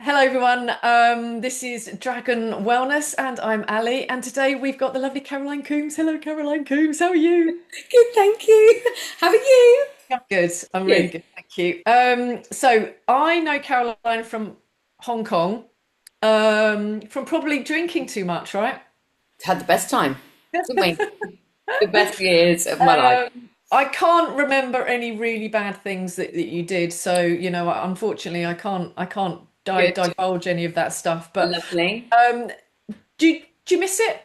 Hello, everyone. This is Dragon Wellness, and I'm Ali. And today we've got the lovely Caroline Coombs. Hello, Caroline Coombs. How are you? Good, thank you. How are you? Yeah. Good. I'm really Good. good. Thank you. So I know Caroline from Hong Kong, from probably drinking too much, right? Had the best time, didn't we? The best years of my life. I can't remember any really bad things that you did. So, unfortunately, I can't Good. divulge any of that stuff. But Lovely. um, do you miss it?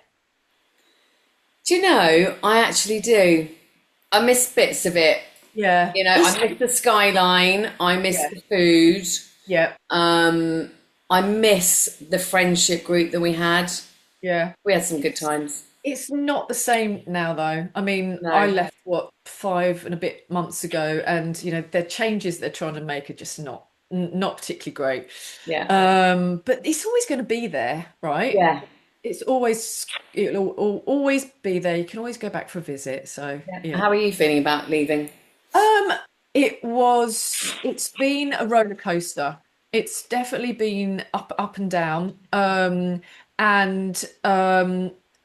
Do you know, I actually do. I miss bits of it. Yeah. I miss the skyline. I miss Yeah. the food. Yeah. Um, I miss the friendship group that we had. Yeah. We had some good times. It's not the same now, though. I mean, I No. left what 5 and a bit months ago, and the changes they're trying to make are just not particularly great. Yeah. But it's always going to be there, right? Yeah. It'll always be there. You can always go back for a visit. So Yeah. yeah. How are you feeling about leaving? Um, it's been a roller coaster. It's definitely been up and down. And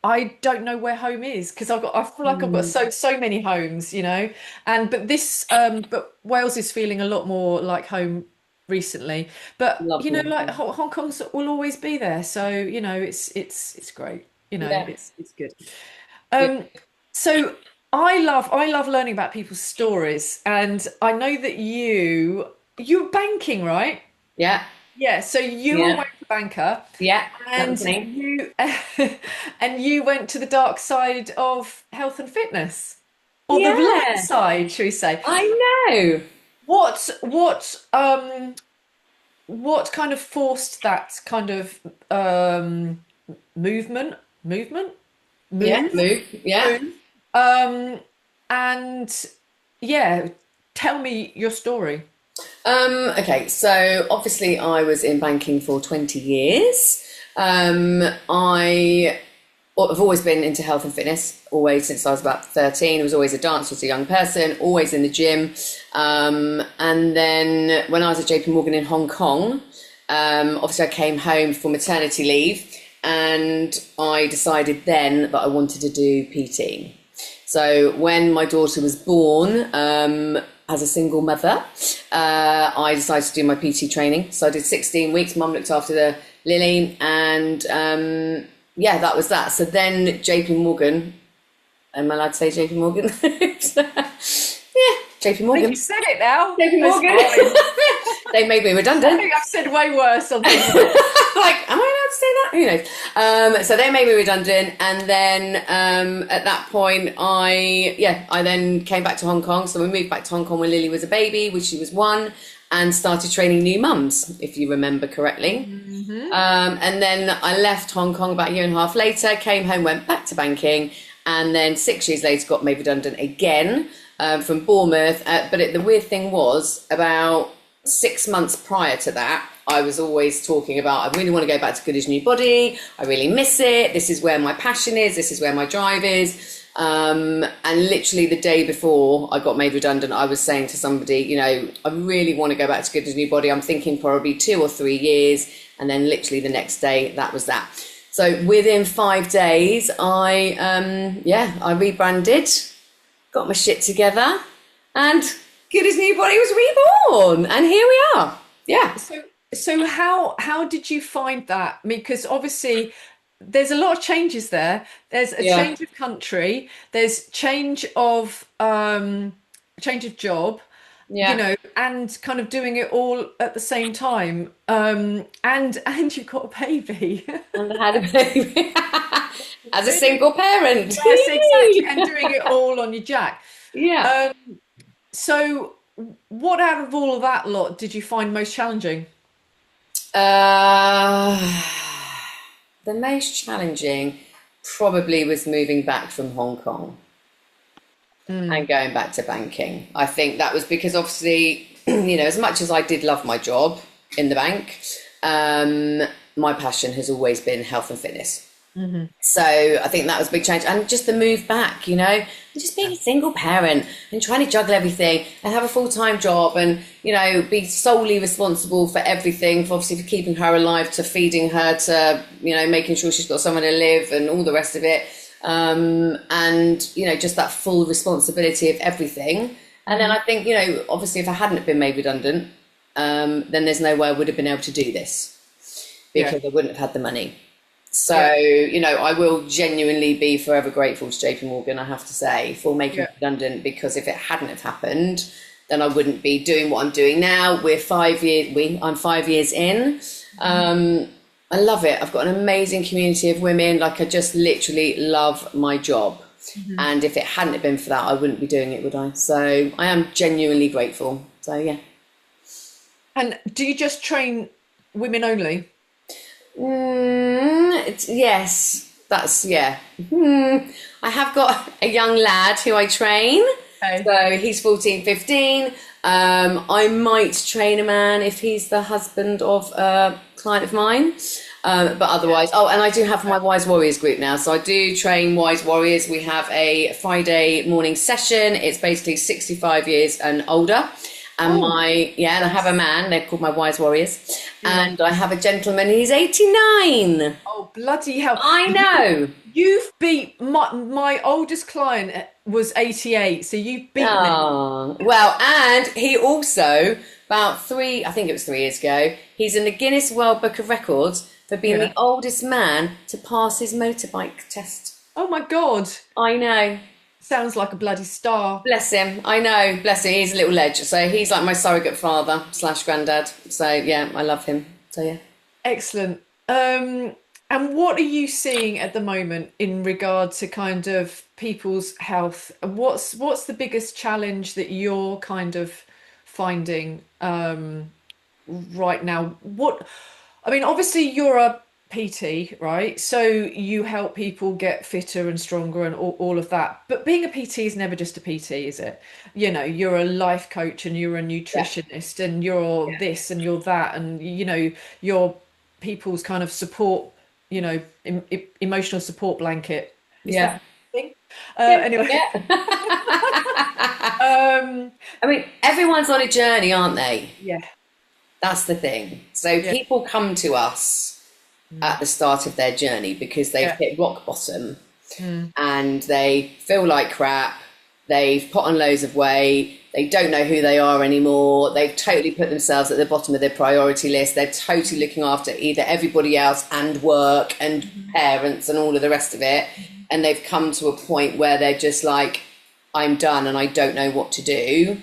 I don't know where home is because I feel like I've got Mm, so many homes. But Wales is feeling a lot more like home recently. But lovely. like Hong Kong's will always be there. So, it's great. Yeah. It's good. Good. Um, so I love learning about people's stories, and I know that you're banking, right? Yeah. Yeah, so you were Yeah. a banker, Yeah. That was and me. you and you went to the dark side of health and fitness, or the light Yeah. side, shall we say? I know. What what um what kind of forced that kind of movement movement Yeah, move move. Yeah. move um and yeah, tell me your story. Okay, so obviously I was in banking for 20 years. I've always been into health and fitness, always since I was about 13. I was always a dancer as a young person, always in the gym. And then when I was at JP Morgan in Hong Kong, obviously I came home for maternity leave and I decided then that I wanted to do PT. So when my daughter was born, as a single mother, I decided to do my PT training. So I did 16 weeks. Mum looked after the Lily, and yeah, that was that. So then JP Morgan, am I allowed to say JP Morgan? Yeah, JP I think you Morgan. said it now. JP It's Morgan. fine. They made me I redundant. think I've said way worse on things. Like, am I allowed to say that? Who knows? So they made me redundant, and then at that point, I then came back to Hong Kong. So we moved back to Hong Kong when Lily was a baby, when she was one, and started training new mums, if you remember correctly. Hmm. And then I left Hong Kong about a year and a half later, came home, went back to banking, and then 6 years later got made redundant again from Bournemouth. The weird thing was, about 6 months prior to that, I was always talking about, I really want to go back to Good's New Body. I really miss it. This is where my passion is. This is where my drive is. And literally the day before I got made redundant, I was saying to somebody, I really want to go back to Good's New Body. I'm thinking probably 2 or 3 years. And then literally the next day, that was that. So within 5 days, I rebranded, got my shit together, and Goodie's New Body was reborn, and here we are. Yeah, So how did you find that? I mean, because obviously there's a lot of changes there. There's a yeah, change of country, there's change of job, yeah. and kind of doing it all at the same time. And you've got a baby. And I had a baby as a Really? single parent. Yes, exactly. And doing it all on your jack. Yeah. Um, so what out of all of that lot did you find most challenging? Uh, the most challenging probably was moving back from Hong Kong and Mm. going back to banking. I think that was because obviously, as much as I did love my job in the bank, um, my passion has always been health and fitness. Hmm. So I think that was a big change. And just the move back, and just being a single parent and trying to juggle everything and have a full-time job and, be solely responsible for everything, for obviously for keeping her alive, to feeding her, to, making sure she's got somewhere to live and all the rest of it. And, just that full responsibility of everything. And then Hmm. I think, obviously if I hadn't been made redundant, then there's no way I would have been able to do this Yeah, because I wouldn't have had the money. So, yeah, I will genuinely be forever grateful to JP Morgan, I have to say, for making yeah. me redundant, because if it hadn't have happened, then I wouldn't be doing what I'm doing now. I'm 5 years in. I love it. I've got an amazing community of women. Like, I just literally love my job. Hmm. And if it hadn't have been for that, I wouldn't be doing it, would I? So I am genuinely grateful. So yeah. And do you just train women only? Yes, that's yeah. I have got a young lad who I train. Okay. So he's 14, 15. I might train a man if he's the husband of a client of mine. But Yeah. otherwise, and I do have my Wise Warriors group now. So I do train Wise Warriors. We have a Friday morning session. It's basically 65 years and older. Oh, And I have a man, they're called my Wise Warriors. yeah. And I have a gentleman, he's 89. Oh, bloody hell. I know. You've beat my oldest client was 88, so you've beat me. Oh, well, and he also, I think it was 3 years ago, he's in the Guinness World Book of Records for being Yeah. the oldest man to pass his motorbike test. Oh my God. I know. Sounds like a bloody star. Bless him. I know. Bless him. He's a little ledge. So he's like my surrogate father slash granddad. So yeah, I love him. So yeah. Excellent. And what are you seeing at the moment in regard to kind of people's health? What's the biggest challenge that you're kind of finding right now? I mean, obviously you're a PT, right? So you help people get fitter and stronger and all of that. But being a PT is never just a PT, is it? You're a life coach and you're a Yeah. nutritionist and you're this and you're that and you're people's kind of support, emotional support blanket. Is Yeah. that a thing? Yeah. Anyway, Yeah. um, I mean, everyone's on a journey, aren't they? yeah, That's the thing. So yeah, people come to us mm, at the start of their journey because they've yeah, hit rock bottom mm, and they feel like crap. They've put on loads of weight. They don't know who they are anymore. They've totally put themselves at the bottom of their priority list. They're totally looking after either everybody else and work and parents and all of the rest of it. And they've come to a point where they're just like, I'm done and I don't know what to do.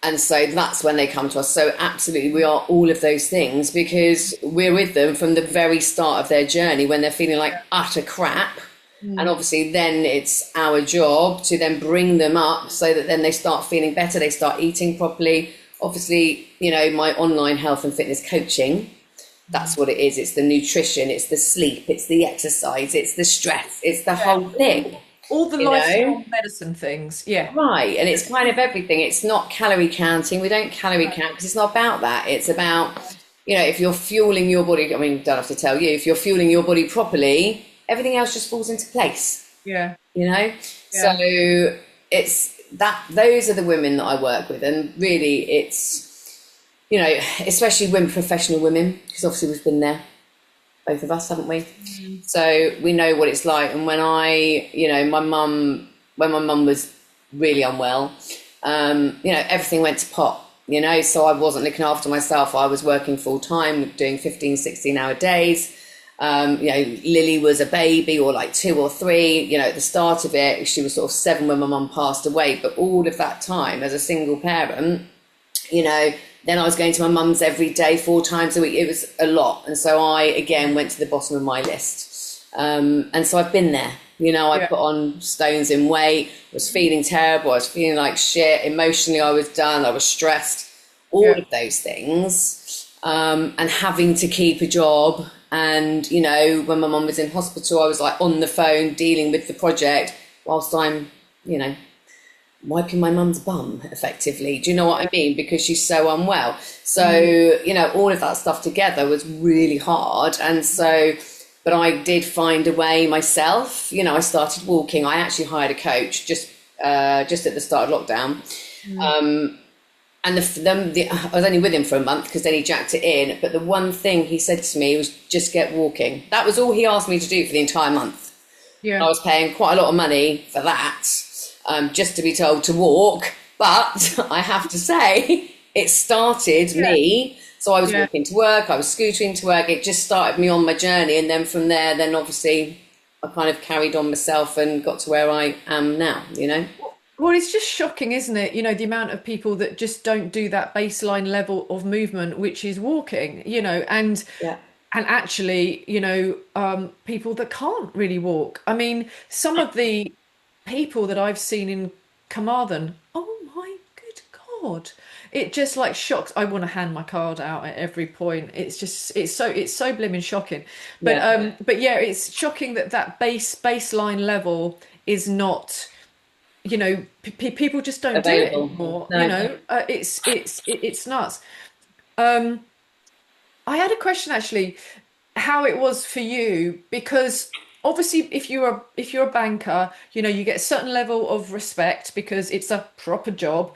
And so that's when they come to us. So absolutely, we are all of those things because we're with them from the very start of their journey when they're feeling like utter crap. And mm, obviously then it's our job to then bring them up so that then they start feeling better, they start eating properly. Obviously, my online health and fitness coaching, that's what it is. It's the nutrition, it's the sleep, it's the exercise, it's the stress, it's the yeah. whole thing, All the you know? lifestyle medicine things. Yeah. Right, and it's kind of everything. It's not calorie counting. We don't calorie count because it's not about that. It's about, if you're fueling your body, I mean, don't have to tell you, if you're fueling your body properly, everything else just falls into place, Yeah. you know? So Yeah. it's that, those are the women that I work with. And really, it's, especially women, professional women, because obviously we've been there, both of us, haven't we? Mm. So we know what it's like. And when when my mum was really unwell, everything went to pot, so I wasn't looking after myself. I was working full time, doing 15, 16-hour days. Lily was a baby or like 2 or 3, at the start of it, she was sort of 7 when my mum passed away. But all of that time as a single parent, then I was going to my mum's every day, 4 times a week. It was a lot. And so I, again, went to the bottom of my list. And so I've been there. I Yeah. put on stones in weight, was feeling terrible. I was feeling like shit. Emotionally, I was done. I was stressed. All Yeah. of those things. And having to keep a job. And, when my mum was in hospital, I was like on the phone dealing with the project whilst I'm, wiping my mum's bum effectively. Do you know what I Yeah. mean? Because she's so unwell. So, Mm. all of that stuff together was really hard. And so, but I did find a way myself. You know, I started walking. I actually hired a coach just at the start of lockdown. And I was only with him for a month because then he jacked it in. But the one thing he said to me was just get walking. That was all he asked me to do for the entire month. Yeah. I was paying quite a lot of money for that, just to be told to walk. But I have to say, it started me. So I was walking to work, I was scootering to work. It just started me on my journey. And then from there, then obviously I kind of carried on myself and got to where I am now, you know? Well, it's just shocking, isn't it? You know, the amount of people that just don't do that baseline level of movement, which is walking, you know, Yeah. and actually, you know, people that can't really walk. I mean, some of the people that I've seen in Carmarthen, oh my good God. It just like shocks. I want to hand my card out at every point. It's just it's so blimmin' shocking. Yeah. But yeah, it's shocking that that baseline level is not, you know, people just don't do it Available. anymore. You No. know, it's nuts. I had a question actually, how it was for you, because obviously if you're a banker, you know, you get a certain level of respect because it's a proper job.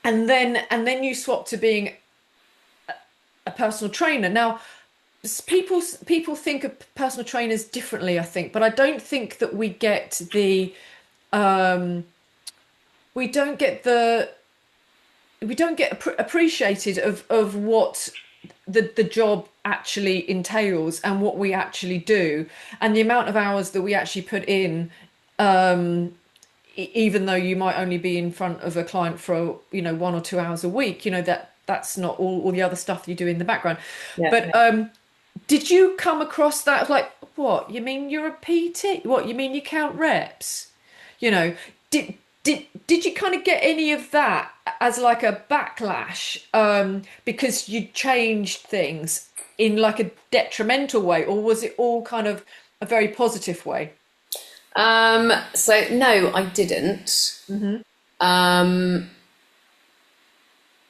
And then you swap to being a personal trainer. Now, people think of personal trainers differently, I think, but I don't think that we don't get the we don't get appreciated of what the job actually entails and what we actually do and the amount of hours that we actually put in, even though you might only be in front of a client for, you know, 1 or 2 hours a week, you know, that's not all the other stuff you do in the background. Yeah. But did you come across that, like, what, you mean you're a PT? What, you mean you count reps? You know, did did you kind of get any of that as like a backlash, because you changed things in like a detrimental way, or was it all kind of a very positive way? So no, I didn't. Um,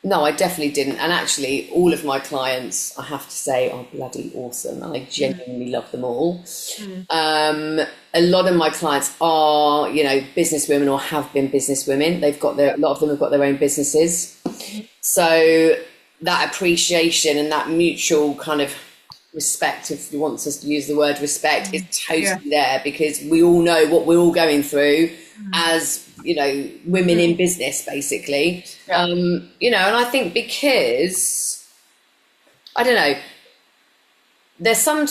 no, I definitely didn't. And actually, all of my clients, I have to say, are bloody awesome. And I genuinely love them all. A lot of my clients are, you know, business women or have been business women. A lot of them have got their own businesses. So that appreciation and that mutual kind of respect, if you want us to use the word respect, is totally there, because we all know what we're all going through as, you know, women in business, basically. You know, and I think because, I don't know, there's some,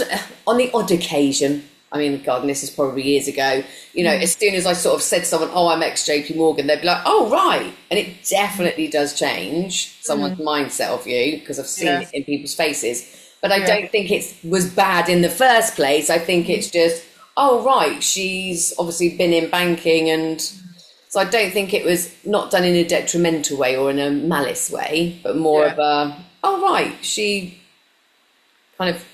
on the odd occasion, I mean, God, and this is probably years ago, you know, as soon as I sort of said to someone, oh, I'm ex JP Morgan, they'd be like, oh, right. And it definitely does change someone's mindset of you, because I've seen it in people's faces. But I don't think it was bad in the first place. I think it's just, oh, right, she's obviously been in banking. And so I don't think it was not done in a detrimental way or in a malice way, but more of a, oh, right, she kind of...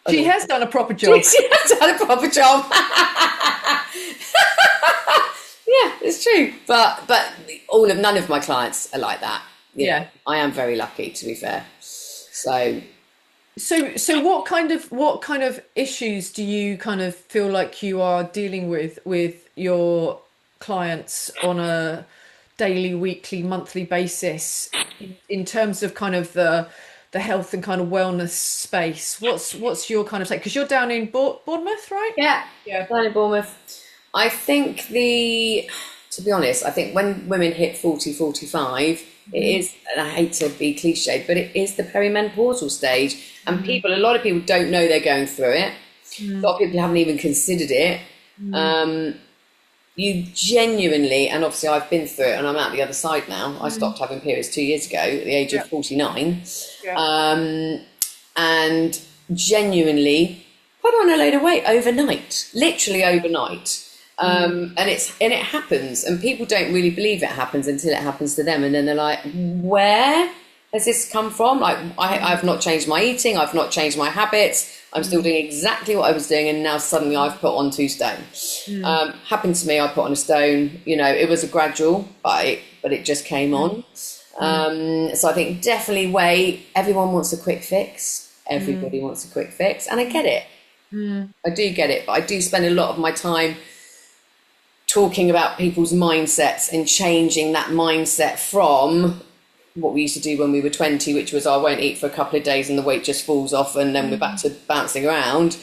She has done a proper job. She has done a proper job. Yeah, it's true. But none of my clients are like that. You know, I am very lucky, to be fair. So what kind of issues do you kind of feel like you are dealing with your clients on a daily, weekly, monthly basis in terms of kind of the health and kind of wellness space? What's your kind of take? Because you're down in Bournemouth, right? Yeah, down in Bournemouth. I think to be honest, I think when women hit 40, 45, it is, and I hate to be cliched, but it is the perimenopausal stage. And a lot of people don't know they're going through it. A lot of people haven't even considered it. You genuinely, and obviously I've been through it and I'm out the other side now. I stopped having periods 2 years ago at the age of 49. And genuinely put on a load of weight overnight, literally overnight. And it happens, and people don't really believe it happens until it happens to them. And then they're like, where has this come from? Like, I've not changed my eating. I've not changed my habits. I'm still doing exactly what I was doing, and now suddenly I've put on 2 stone. Happened to me. I put on a stone. You know, it was a gradual, but it just came on. So I think definitely everyone wants a quick fix. Everybody wants a quick fix, and I get it. Mm. I do get it, but I do spend a lot of my time talking about people's mindsets and changing that mindset from what we used to do when we were 20, which was I won't eat for a couple of days and the weight just falls off and then we're back Mm. to bouncing around,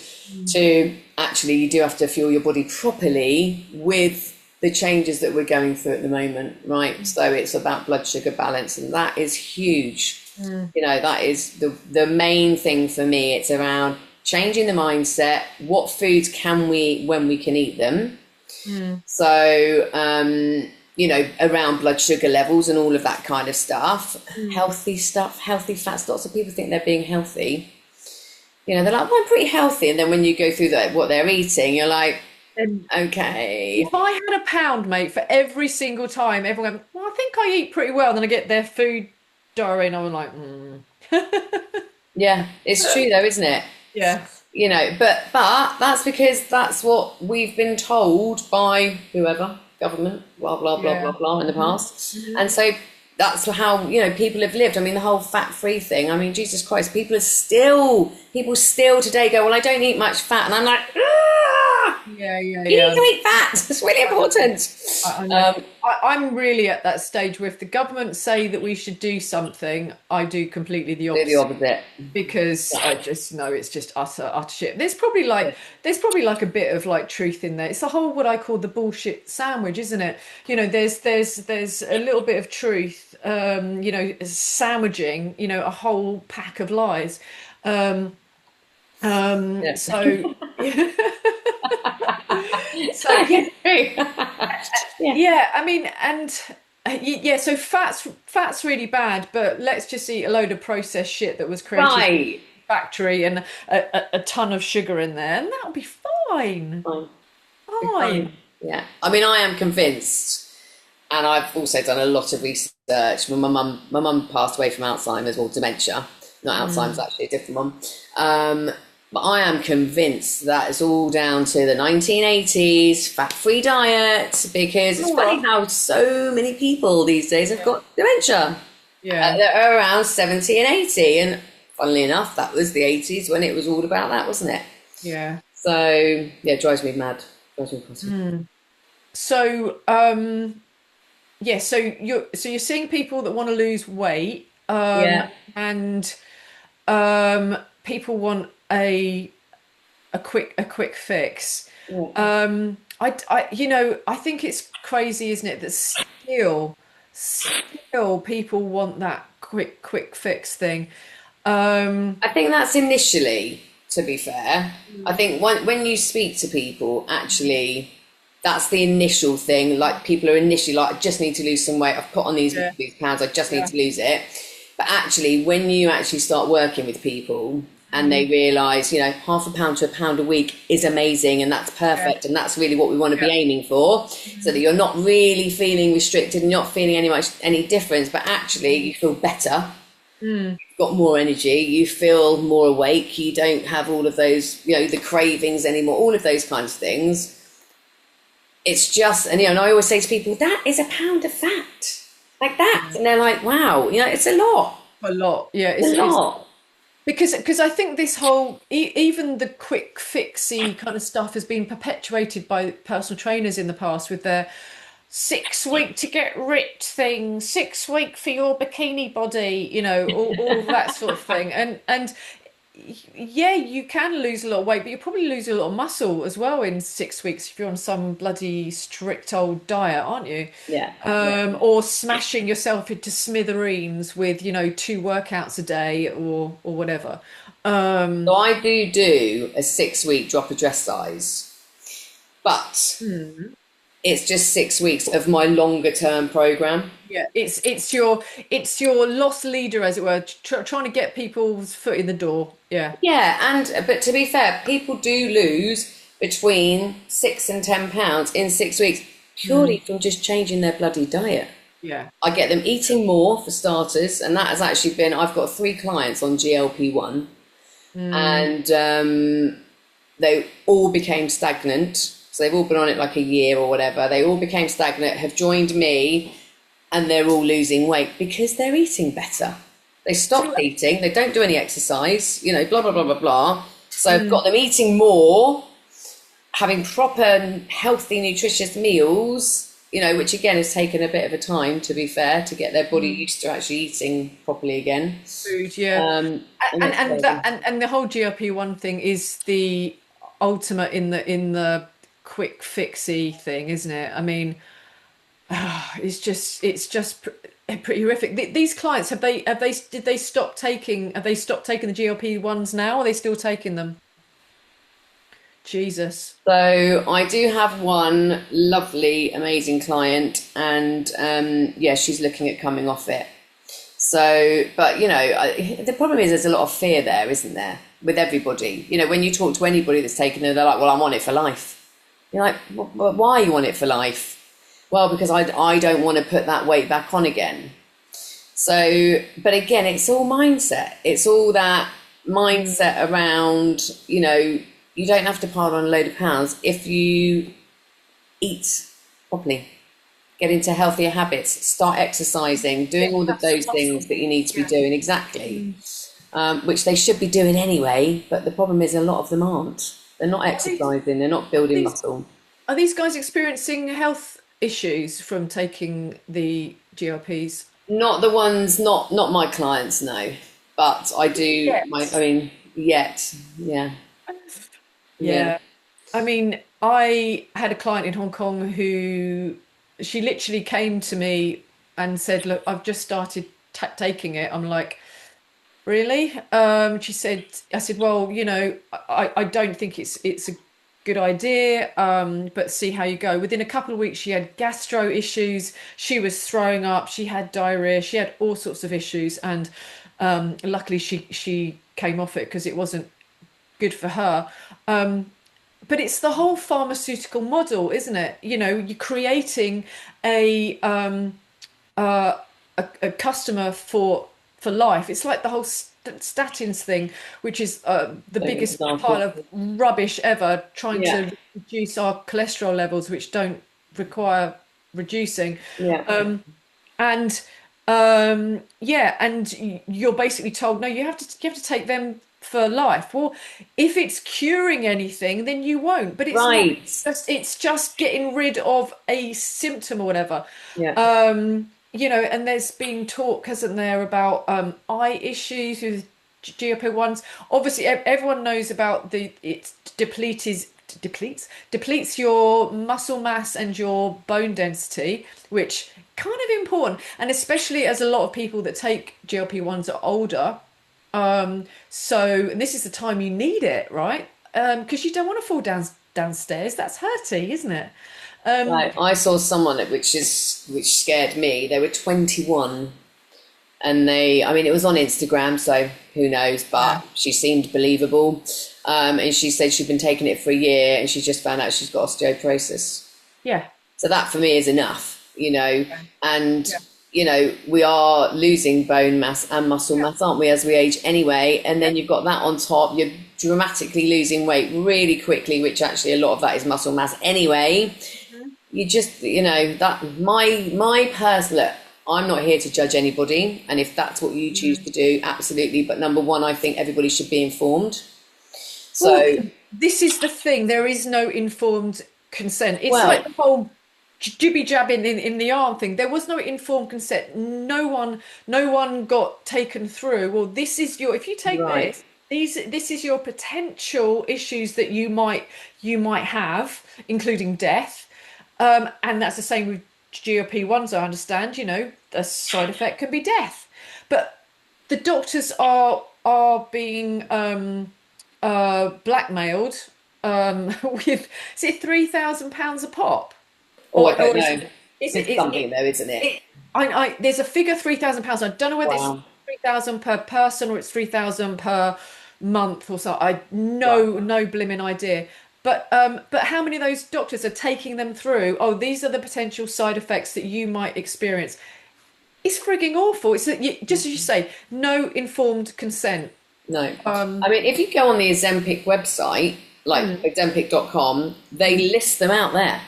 to actually you do have to fuel your body properly with the changes that we're going through at the moment, right? So it's about blood sugar balance, and that is huge. Mm. You know, that is the main thing for me. It's around changing the mindset. What foods can we, when we can eat them? Mm. So, you know, around blood sugar levels and all of that kind of stuff, Mm. healthy stuff, healthy fats. Lots of people think they're being healthy. You know, they're like, well, I'm pretty healthy. And then when you go through what they're eating, you're like, And okay. if I had a pound, mate, for every single time everyone went, well, I think I eat pretty well, then I get their food diary and I'm like, Yeah, it's true though, isn't it? yeah, You know, but that's because that's what we've been told by whoever, government, blah blah blah blah yeah. blah, in the Hmm. past, Hmm. and so that's how, you know, people have lived. I mean, the whole fat-free thing. I mean, Jesus Christ, people still today go, well, I don't eat much fat, and I'm like, ah, Yeah, yeah, you need yeah. to eat fat. It's really important. I know. I'm really at that stage where if the government say that we should do something, I do completely the Do the opposite opposite. because I just know it's just utter shit. There's probably like a bit of like truth in there. It's the whole what I call the bullshit sandwich, isn't it? You know, there's a little bit of truth, you know, sandwiching, you know, a whole pack of lies. Um, Yeah. so so That is true. Yeah. yeah, I mean, and yeah, so fat's really bad, but let's just eat a load of processed shit that was created in Right. a factory and a ton of sugar in there, and that'll be fine. Fine. Be Fine. fine. Yeah. I mean, I am convinced, and I've also done a lot of research. When my mum passed away from Alzheimer's or dementia, not Alzheimer's, Mm. actually, a different one. But I am convinced that it's all down to the 1980s fat-free diet, because it's All funny right. how so many people these days have Yeah. got dementia. Yeah. They're around 70 and 80, and funnily enough, that was the 80s when it was all about that, wasn't it? Yeah. So yeah, it drives me mad. Drives me crazy. Mm. So, yeah, so you're seeing people that want to lose weight, Yeah. and people want a quick fix. Yeah. You know, I think it's crazy, isn't it, that still people want that quick fix thing. Um, I think that's initially, to be fair. I think when you speak to people, actually, that's the initial thing. Like, people are initially like, I just need to lose some weight. I've put on yeah, these pounds. I just need yeah, to lose it. But actually, when you actually start working with people and they mm, realise, you know, half a pound to a pound a week is amazing and that's yeah, perfect and that's really what we want to be yeah, aiming for, so that mm, you're not really feeling restricted and not feeling any difference, but actually you feel better, mm. got more energy, you feel more awake, you don't have all of those, you know, the cravings anymore, all of those kinds of things. It's just, and you know, and I always say to people, that is a pound of fat, like that, Yeah. and they're like, wow, you know, it's a lot, A lot. Yeah, a it's lot. because I think this whole even the quick fixy kind of stuff has been perpetuated by personal trainers in the past with their 6 week to get ripped thing, 6 week for your bikini body, you know, all of that sort of thing. And yeah, you can lose a lot of weight, but you probably lose a lot of muscle as well in 6 weeks if you're on some bloody strict old diet, aren't you? Yeah, yeah. Or smashing yourself into smithereens with, you know, 2 workouts a day or whatever. So I do a 6 week drop of dress size, but Hmm. it's just 6 weeks of my longer term program. Yeah, it's your lost leader, as it were, trying to get people's foot in the door. Yeah, Yeah, and but to be fair, people do lose between 6 and 10 pounds in 6 weeks purely mm, from just changing their bloody diet. yeah, I get them eating more for starters, and that has actually been, I've got 3 clients on GLP1, mm, and they all became stagnant. So they've all been on it like a year or whatever. They all became stagnant, have joined me, and they're all losing weight because they're eating better. They so stopped eating, they don't do any exercise, you know, blah, blah, blah, blah, blah. So I've got them eating more, having proper, healthy, nutritious meals, you know, which again has taken a bit of a time, to be fair, to get their body used to actually eating properly again. Food, yeah. And And it's and that and the whole GLP-1 thing is the ultimate in the quick fixy thing, isn't it? I mean, pretty horrific. These clients, have they stopped taking the GLP-1s now? Or are they still taking them? Jesus. So I do have one lovely, amazing client, and yeah, she's looking at coming off it. So, but you know, the problem is there's a lot of fear there, isn't there, with everybody? You know, when you talk to anybody that's taken it, they're like, "Well, I'm on it for life." You're like, well, "Why are you on it for life?" Well, because I don't want to put that weight back on again. So, but again, it's all mindset. It's all that mindset around, you know, you don't have to pile on a load of pounds if you eat properly, get into healthier habits, start exercising, doing all of those things that you need to be Yeah. doing exactly, which they should be doing anyway. But the problem is a lot of them aren't. They're not Are these, exercising, they're not are building these muscle. are these guys experiencing health issues from taking the GLPs? Not the ones, not my clients, no. But I do, I Yes. mean, yet, yeah, yeah. Yeah. I mean, I had a client in Hong Kong who she literally came to me and said, "Look, I've just started taking it." I'm like, "Really?" She said, "I said, well, I don't think it's a good idea, but see how you go." Within a couple of weeks, she had gastro issues. She was throwing up. She had diarrhea. She had all sorts of issues, and luckily, she came off it because it wasn't good for her. But it's the whole pharmaceutical model, isn't it? You know, you're creating a a customer for life. It's like the whole statins thing, which is the An biggest pile example. of rubbish ever, trying Yeah, to reduce our cholesterol levels, which don't require reducing. yeah, And yeah, and you're basically told, no, you have to take them for life. Well, if it's curing anything, then you won't. But it's not. right. It's just getting rid of a symptom or whatever. Yeah, And there's been talk, hasn't there, about eye issues with GLP-1s. Obviously, everyone knows about it depletes your muscle mass and your bone density, which kind of important, and especially as a lot of people that take GLP-1s are older. So this is the time you need it, right? Because you don't want to fall downstairs. That's hurting, isn't it? Um, right. I saw someone which scared me. They were 21, and I mean, it was on Instagram, so who knows? yeah, But she seemed believable, and she said she'd been taking it for a year, and she just found out she's got osteoporosis. yeah, So that for me is enough, you know. yeah, And, yeah, you know, we are losing bone mass and muscle mass, aren't we, as we age anyway? And then you've got that on top. You're dramatically losing weight really quickly, which actually a lot of that is muscle mass anyway. You just, you know, that my personal, look, I'm not here to judge anybody. And if that's what you choose yeah. to do, absolutely. But number one, I think everybody should be informed. Well, So, this is the thing. There is no informed consent. It's like well, the whole jibby jabbing in the arm thing. There was no informed consent. No one got taken through. Well, if you take right, this is your potential issues that you might have, including death. And that's the same with GLP-1s, I understand. A side effect can be death. But the doctors are being blackmailed with, is it £3,000 a pop, oh, I don't or is know. it is it, It's is something it, though, isn't it? it there's a figure £3,000. I don't know whether it's Wow. 3,000 per person or it's 3,000 per month or so. I Right. no blimmin' idea. But how many of those doctors are taking them through? Oh, these are the potential side effects that you might experience. It's frigging awful. It's just as you say, no informed consent. No. I Um, mean, if you go on the Ozempic website, like mm, Ozempic.com, they mm. list them out there.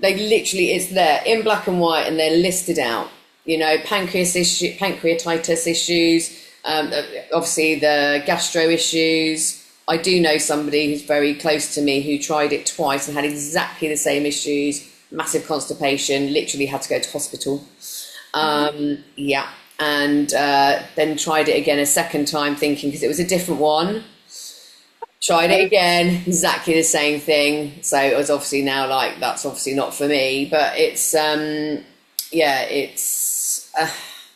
They literally, it's there in black and white and they're listed out. You know, pancreatitis issues, Obviously, the gastro issues. I do know somebody who's very close to me who tried it twice and had exactly the same issues, massive constipation, literally had to go to hospital. Yeah, and then tried it again a second time, thinking because it was a different one. Tried it again, exactly the same thing. So it was obviously now like that's obviously not for me. But it's yeah, it's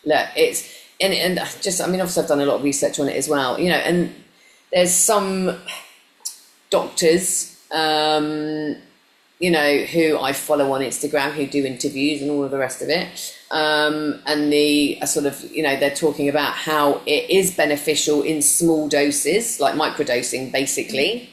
look, it's and just I mean obviously I've done a lot of research on it as well, you know, and there's some doctors, you know, who I follow on Instagram who do interviews and all of the rest of it. And the sort of, you know, they're talking about how it is beneficial in small doses, like microdosing, basically.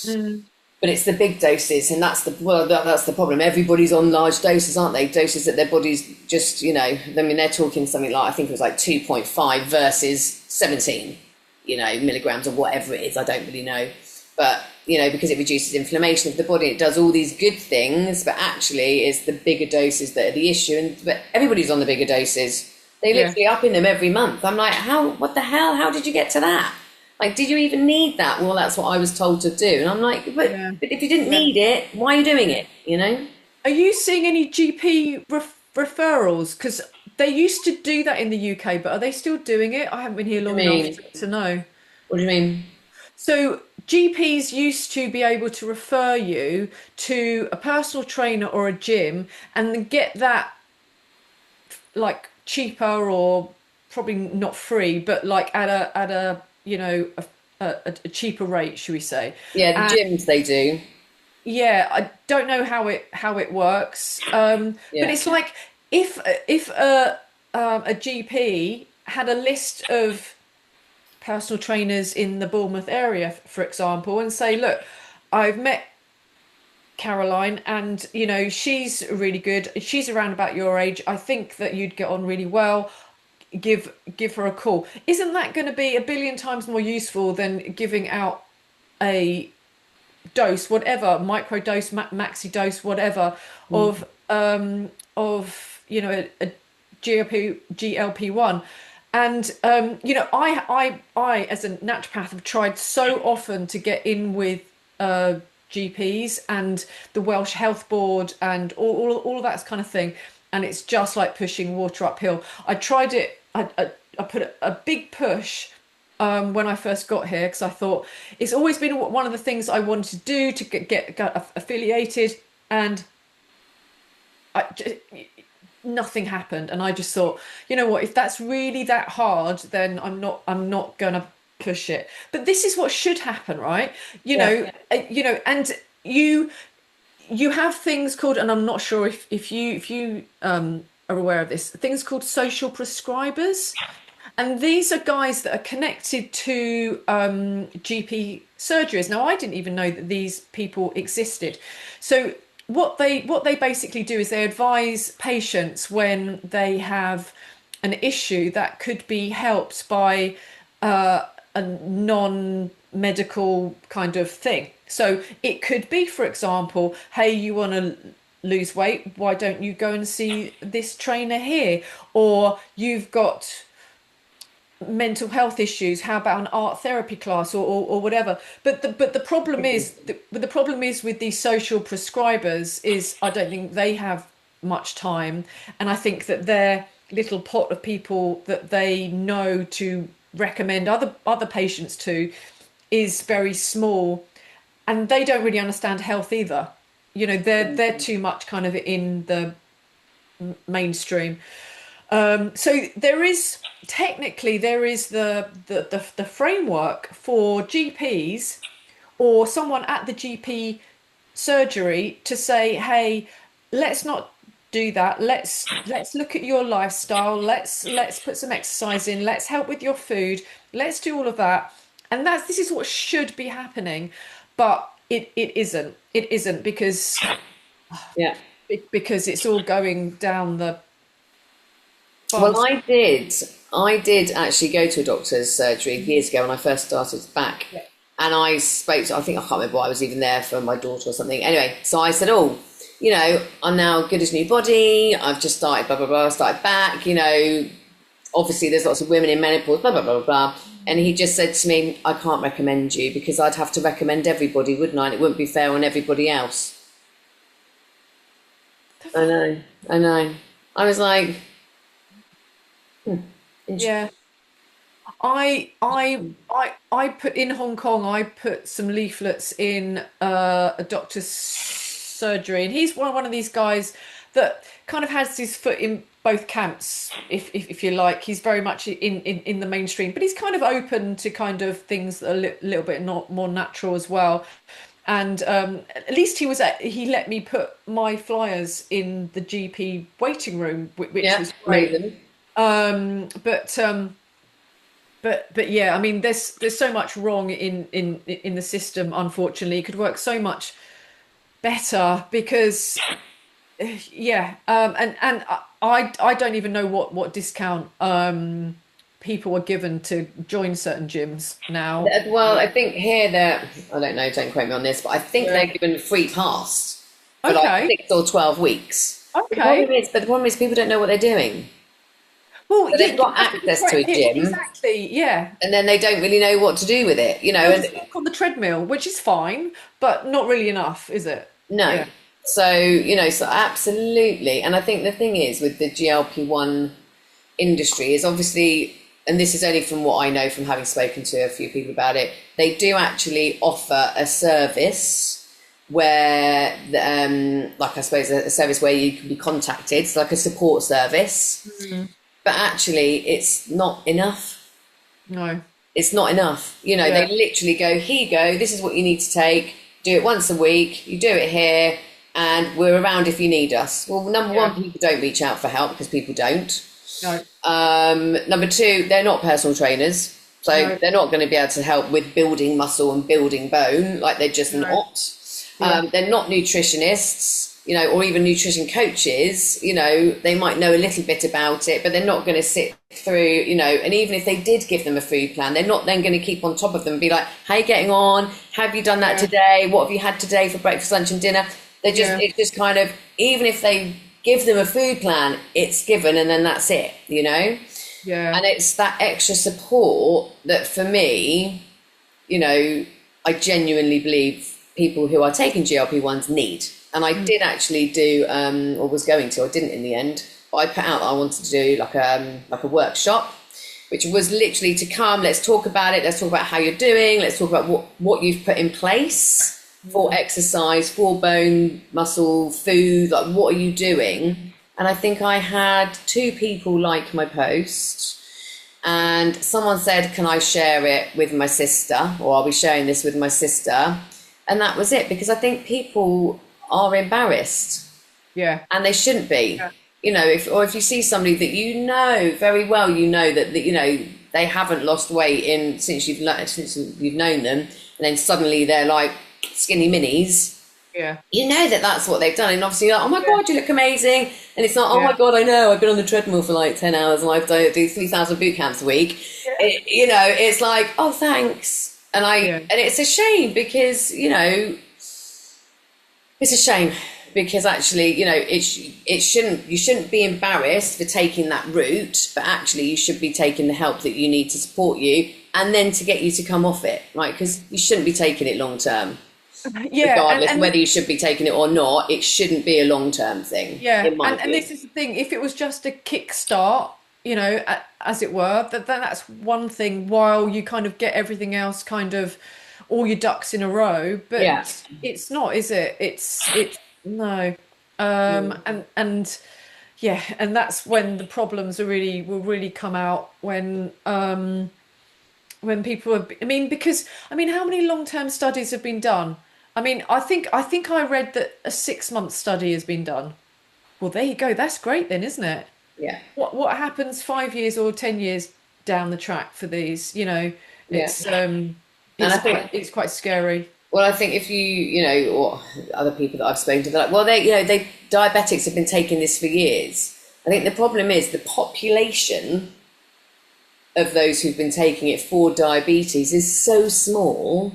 Mm. But it's the big doses, and that's that's the problem. Everybody's on large doses, aren't they? Doses that their bodies just, you know, I mean, they're talking something like I think it was like 2.5 versus 17, you know, milligrams or whatever it is. I don't really know, but you know, because it reduces inflammation of the body, it does all these good things, but actually it's the bigger doses that are the issue. And but everybody's on the bigger doses. They Yeah, literally up in them every month. I'm like, how? What the hell? How did you get to that? Like, did you even need that? Well, that's what I was told to do. And I'm like, yeah, but if you didn't yeah. need it, why are you doing it? You know? Are you seeing any GP referrals? Because they used to do that in the UK, but are they still doing it? I haven't been here I long enough mean, to know. what do you mean? So GPs used to be able to refer you to a personal trainer or a gym and then get that like cheaper or probably not free, but like at a you know a cheaper rate, should we say? Yeah, the gyms they do. Yeah, I don't know how it works, but Yeah, it's like if a GP had a list of personal trainers in the Bournemouth area, for example, and say, look, I've met Caroline, and you know she's really good. She's around about your age. I think that you'd get on really well. Give her a call. Isn't that going to be a billion times more useful than giving out a dose, whatever, micro dose, maxi dose, whatever, mm. of you know a GLP1, and you know I as a naturopath have tried so often to get in with GPs and the Welsh Health Board and all of that kind of thing, and it's just like pushing water uphill. I tried it. I put a big push when I first got here because I thought it's always been one of the things I wanted to do to get affiliated, and I, nothing happened. And I just thought, you know what, if that's really that hard, then I'm not gonna push it. But this is what should happen, right? Yeah. You know, and you have things called, and I'm not sure if you are aware of this, things called social prescribers. And these are guys that are connected to GP surgeries. Now, I didn't even know that these people existed. So what they basically do is they advise patients when they have an issue that could be helped by a non-medical kind of thing. So it could be, for example, hey, you want to lose weight, why don't you go and see this trainer here? Or you've got mental health issues, how about an art therapy class or whatever. But the problem is the problem is with these social prescribers is I don't think they have much time, and I think that their little pot of people that they know to recommend other patients to is very small, and they don't really understand health either. You know, they're too much kind of in the mainstream. So there is technically there is the framework for GPs or someone at the GP surgery to say, hey, let's not do that. Let's look at your lifestyle. Let's put some exercise in. Let's help with your food. Let's do all of that. And this is what should be happening, but it isn't. It isn't Yeah. because it's all going down the Well, pharmaceutical. I did actually go to a doctor's surgery years ago when I first started back, Yeah. and I spoke to, I think I can't remember why I was even there for my daughter or something. Anyway, so I said, oh, you know, I'm now good as new body. I've just started blah blah blah. Started back, you know, obviously there's lots of women in menopause, blah, blah, blah, blah. And he just said to me, I can't recommend you because I'd have to recommend everybody, wouldn't I? And it wouldn't be fair on everybody else. I know, I know. I was like, Yeah. I put in Hong Kong, I put some leaflets in a doctor's surgery, and he's one of these guys that kind of has his foot in both camps, if you like. He's very much in the mainstream, but he's kind of open to kind of things that are a little bit not more natural as well. And at least he let me put my flyers in the GP waiting room, which yeah, was great. amazing. But but yeah, I mean, there's so much wrong in the system. Unfortunately, it could work so much better because yeah, and I don't even know what discount people are given to join certain gyms now. Well, I think here they're, I don't know, don't quote me on this, but I think they're Yeah. given a free pass for like Okay. 6 or 12 weeks. Okay. But the problem is people don't know what they're doing. Well, So yeah, they've got access to a gym exactly. Yeah. and then they don't really know what to do with it, They'll and just walk on the treadmill, which is fine, but not really enough, is it? no. Yeah. So, so absolutely. And I think the thing is with the GLP-1 industry is obviously, and this is only from what I know from having spoken to a few people about it, they do actually offer a service where, like I suppose, a service where you can be contacted, it's like a support service, Mm. but actually it's not enough. No. It's not enough. They Yeah. literally go, here you go, this is what you need to take, do it once a week, you do it here, and we're around if you need us. Well, number Yeah. one, people don't reach out for help because people don't. No. Number two, they're not personal trainers, so No. they're not going to be able to help with building muscle and building bone. Like they're just No. not. Yeah. They're not nutritionists, or even nutrition coaches. They might know a little bit about it, but they're not going to sit through, and even if they did give them a food plan, they're not then going to keep on top of them and be like, how are you getting on? Have you done that Yeah. today? What have you had today for breakfast, lunch and dinner? Yeah. It's just kind of, even if they give them a food plan, it's given and then that's it. Yeah. And it's that extra support that for me, I genuinely believe people who are taking GLP-1s need. And I did actually do, or was going to, I didn't in the end, but I put out that I wanted to do like a workshop, which was literally to come, let's talk about it, let's talk about how you're doing, let's talk about what you've put in place for exercise, for bone, muscle, food, like what are you doing? And I think I had 2 people like my post, and someone said, can I share it with my sister, or I'll be sharing this with my sister? And that was it, because I think people are embarrassed Yeah. and they shouldn't be. Yeah. If you see somebody that very well, that they haven't lost weight since you've known them, and then suddenly they're like skinny minis. Yeah. That's what they've done, and obviously you're like, oh my god, you look amazing, and it's not, oh Yeah. my god, I know, I've been on the treadmill for like 10 hours and I've do 3,000 boot camps a week. It's like, oh thanks, and Yeah. and it's a shame because it's a shame because actually, you shouldn't be embarrassed for taking that route, but actually you should be taking the help that you need to support you and then to get you to come off it, right? Because you shouldn't be taking it long term. Yeah. Regardless And whether you should be taking it or not, it shouldn't be a long term thing, yeah, in my and view. this is the thing. If it was just a kickstart, as it were, then that's one thing. While you kind of get everything else, kind of all your ducks in a row, Yeah. but it's not, is it? It's no. And yeah, and that's when the problems will really come out when people are, I mean, because I mean, how many long-term studies have been done? I mean, I think I read that a 6-month study has been done. Well, there you go. That's great then, isn't it? Yeah. What happens 5 years or 10 years down the track for these? Yeah. It's And I think, it's quite scary. well, I think if or other people that I've spoken to, they're like, well, diabetics have been taking this for years. I think the problem is the population of those who've been taking it for diabetes is so small.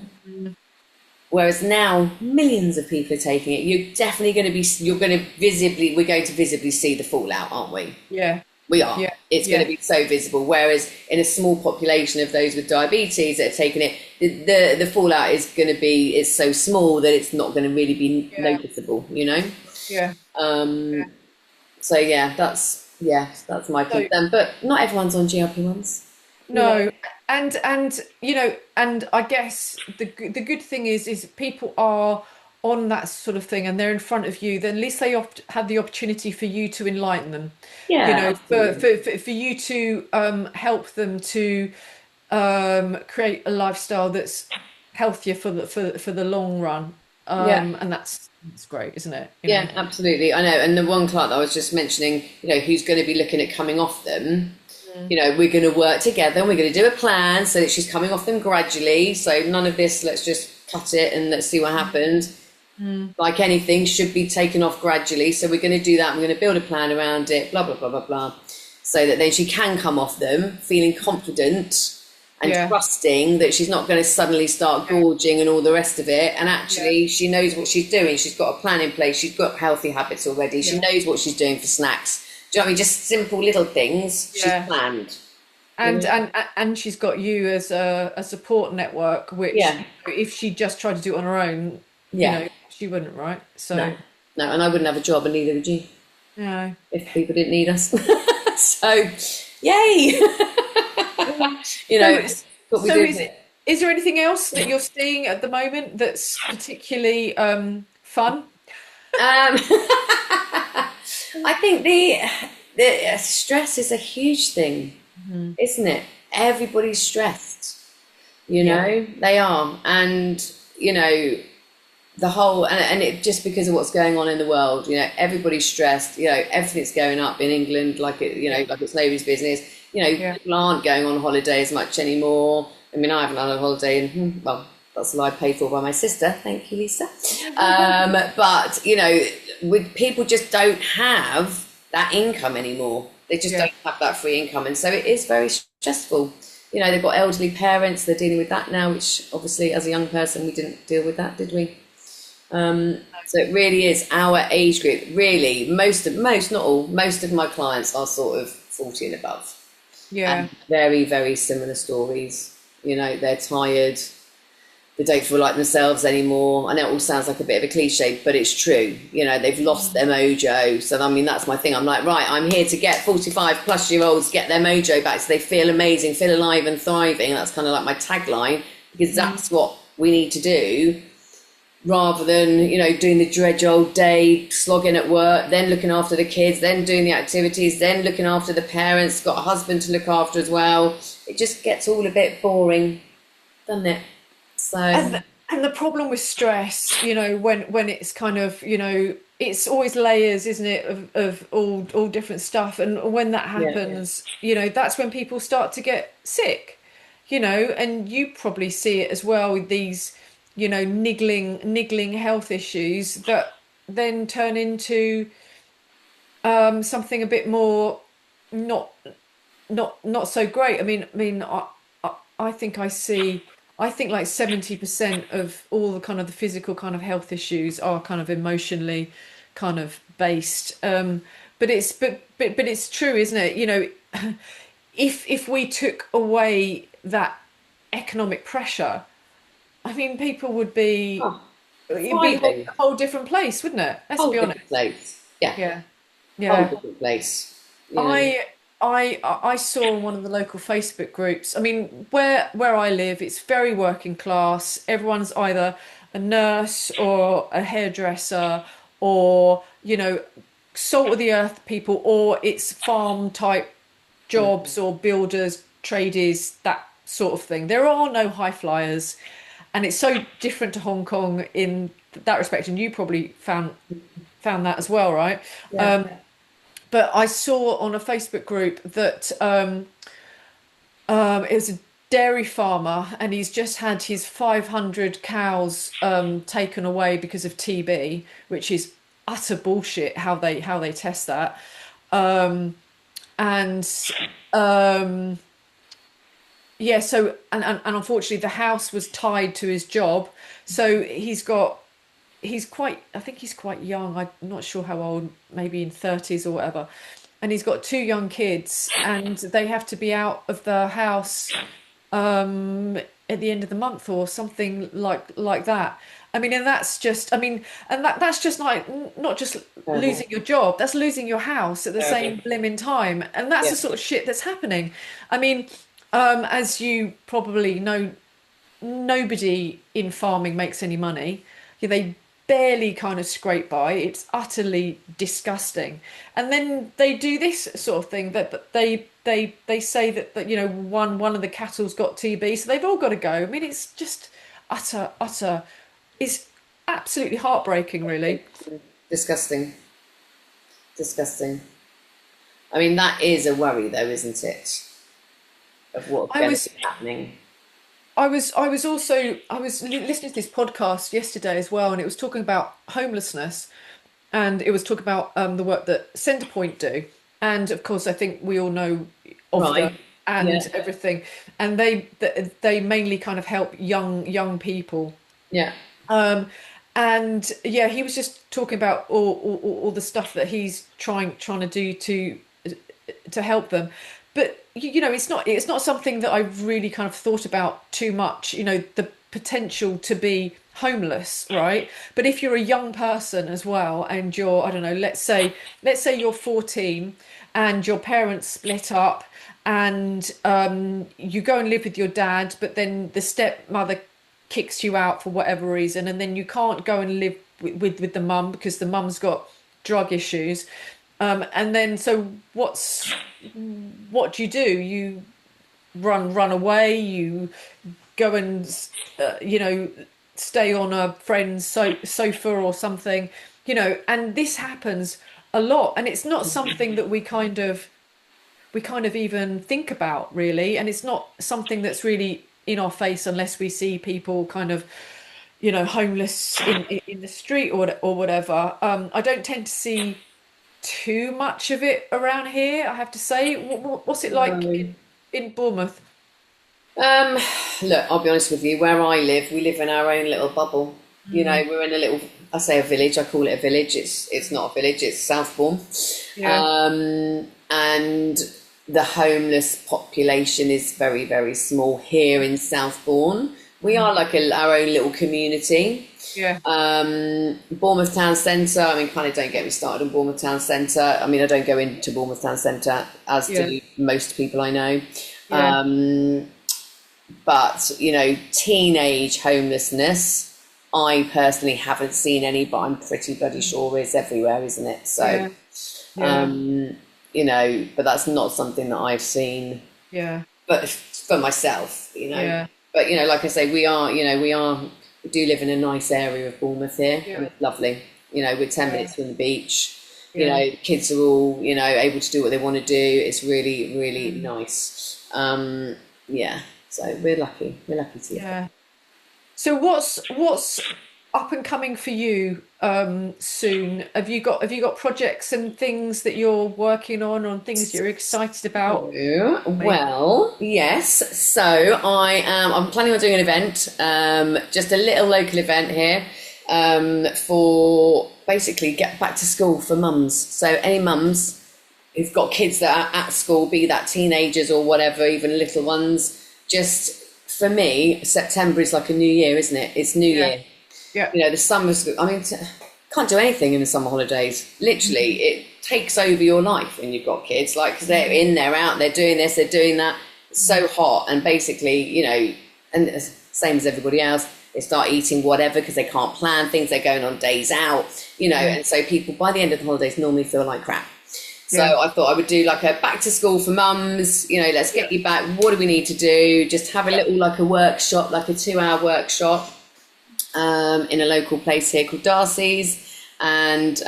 Whereas now millions of people are taking it. We're going to visibly see the fallout, aren't we? Yeah. We are. Yeah. It's going to Yeah. be so visible. Whereas in a small population of those with diabetes that are taking it, the fallout is going to be, it's so small that it's not going to really be Yeah. noticeable, you know? Yeah. So that's my So concern. But not everyone's on GLP-1s, you know? no, and and I guess the good thing is people are on that sort of thing, and they're in front of you. Then at least they have the opportunity for you to enlighten them. Yeah, absolutely. For you to help them to create a lifestyle that's healthier for the long run. Yeah. And that's great, isn't it? You know. Yeah, absolutely. I know. And the one client that I was just mentioning, who's going to be looking at coming off them, Mm. we're going to work together and we're going to do a plan so that she's coming off them gradually. So none of this, let's just cut it and let's see what happens. Mm. Like anything, should be taken off gradually. So we're going to do that. We're going to build a plan around it, blah, blah, blah, blah, blah. So that then she can come off them feeling confident and Yeah. trusting that she's not going to suddenly start gorging and all the rest of it. And Yeah. actually, she knows what she's doing. She's got a plan in place. She's got healthy habits already. She Yeah. knows what she's doing for snacks. Do you know what I mean? Just simple little things. She's Yeah. planned. You And know? and she's got you as a support network, which Yeah, if she just tried to do it on her own, yeah. she wouldn't, right? No, So, no. And I wouldn't have a job, and neither would you, no. if people didn't need us. So, yay! You So, know, what we so do. is there anything else that you're seeing at the moment that's particularly fun? Um, I think the stress is a huge thing, Mhm. isn't it? Everybody's stressed, Yeah. they are. And, the whole, and it just because of what's going on in the world, everybody's stressed, everything's going up in England Yeah. like it's nobody's business. Yeah. People aren't going on holiday as much anymore. I mean, I haven't had a holiday in, well, that's a lie paid for by my sister. Thank you, Lisa. But, with people just don't have that income anymore. They just Yeah. don't have that free income. And so it is very stressful. They've got elderly parents, they're dealing with that now, which obviously as a young person, we didn't deal with that, did we? So it really is our age group. Really, not all, most of my clients are sort of 40 and above, and Yeah. very, very similar stories. They're tired. They don't feel like themselves anymore. I know it all sounds like a bit of a cliche, but it's true. They've lost their mojo. So I mean, that's my thing. I'm like, right, I'm here to get 45 plus year olds get their mojo back, so they feel amazing, feel alive and thriving. That's kind of like my tagline, because that's what we need to do, rather than doing the dredge old day, slogging at work, then looking after the kids, then doing the activities, then looking after the parents, got a husband to look after as well. It just gets all a bit boring, doesn't it? So And the problem with stress, when it's kind of, it's always layers, isn't it, of all different stuff. And when that yeah, happens, that's when people start to get sick, and you probably see it as well with these, niggling health issues that then turn into something a bit more not not so great. I think I think like 70% of all the kind of the physical kind of health issues are kind of emotionally kind of based. But it's true, isn't it? If we took away that economic pressure, I mean, people would be oh, it'd be thriving, a whole different place, wouldn't it? Let's whole be different honest. place. Yeah, Yeah. whole Yeah. different place. You know. I I saw in one of the local Facebook groups. I mean, where I live, it's very working class. Everyone's either a nurse or a hairdresser or, salt of the earth people, or it's farm type jobs or builders, tradies, that sort of thing. There are no high flyers, and it's so different to Hong Kong in that respect. And you probably found that as well, right? Yeah. But I saw on a Facebook group that it was a dairy farmer, and he's just had his 500 cows taken away because of TB, which is utter bullshit how they test that. And yeah, so and unfortunately the house was tied to his job, so he's quite, I think he's quite young. I'm not sure how old, maybe in 30s or whatever. and he's got two young kids, and they have to be out of the house at the end of the month or something like that. I mean, and that's just, I mean, and that's just like not just Terrible. losing your job, that's losing your house at the Terrible. same blimmin' time. And that's Yeah. the sort of shit that's happening. I mean, as you probably know, nobody in farming makes any money. Yeah, they barely kind of scrape by. It's utterly disgusting. And then they do this sort of thing that they say that you know one of the cattle's got TB, so they've all got to go. I mean, it's just utter. It's absolutely heartbreaking, really. Disgusting. Disgusting. I mean, that is a worry, though, isn't it? Of what's I going to was be happening. I was listening to this podcast yesterday as well, and it was talking about homelessness, and it was talking about the work that Centrepoint do, and of course I think we all know of them Right. and Yeah. everything, and they mainly kind of help young people. Yeah. Um, and yeah, he was just talking about all the stuff that he's trying to do to help them. But you know, it's not something that I've really kind of thought about too much. You know, the potential to be homeless, right? But if you're a young person as well, and you're, I don't know, let's say you're 14 and your parents split up, and you go and live with your dad, but then the stepmother kicks you out for whatever reason, and then you can't go and live with the mum because the mum's got drug issues. And then so what do? You run away. You go and you know, stay on a friend's sofa or something. You know, and this happens a lot, and it's not something that we kind of even think about really, and it's not something that's really in our face unless we see people kind of, you know, homeless in the street or whatever. I don't tend to see too much of it around here, I have to say. What's it like No. in Bournemouth? Um, Look, I'll be honest with you. Where I live, we live in our own little bubble. You know, Mm, we're in a little. I say a village. I call it a village. It's not a village. It's Southbourne, yeah. and the homeless population is very very small here in Southbourne. We Mm, are like our own little community. yeah. Bournemouth Town Centre. I mean, kind of don't get me started on Bournemouth Town Centre. I mean, I don't go into Bournemouth Town Centre as Yeah. do most people I know. Yeah. But you know, teenage homelessness, I personally haven't seen any, but I'm pretty bloody sure is everywhere, isn't it? So Yeah. Yeah. um, you know, but that's not something that I've seen Yeah. but for myself, you know. Yeah. But you know, like I say, we do live in a nice area of Bournemouth here, and Yeah. it's lovely. You know, we're 10 minutes Yeah. from the beach. You Yeah. know, the kids are all, you know, able to do what they want to do. It's really, really Mm, nice. Yeah, so we're lucky. We're lucky to live yeah. So what's up and coming for you soon? Have you got projects and things that you're working on things you're excited about? there. Like, Well, yes. So I'm planning on doing an event, just a little local event here, for basically get back to school for mums. So any mums who've got kids that are at school, be that teenagers or whatever, even little ones, just for me, September is like a new year, isn't it? It's New yeah, Year. yeah, You know, the summer's, I mean, can't do anything in the summer holidays. Literally, mm, it takes over your life when you've got kids, like, because they're mm, in, they're out, they're doing this, they're doing that. It's so hot, and basically, you know, and same as everybody else, they start eating whatever because they can't plan things, they're going on days out, you know, yeah, and so people, by the end of the holidays, normally feel like crap. So yeah, I thought I would do like a back to school for mums, you know, let's yeah, get you back. What do we need to do? Just have a yeah, little, like a workshop, like a 2 hour workshop, in a local place here called Darcy's. And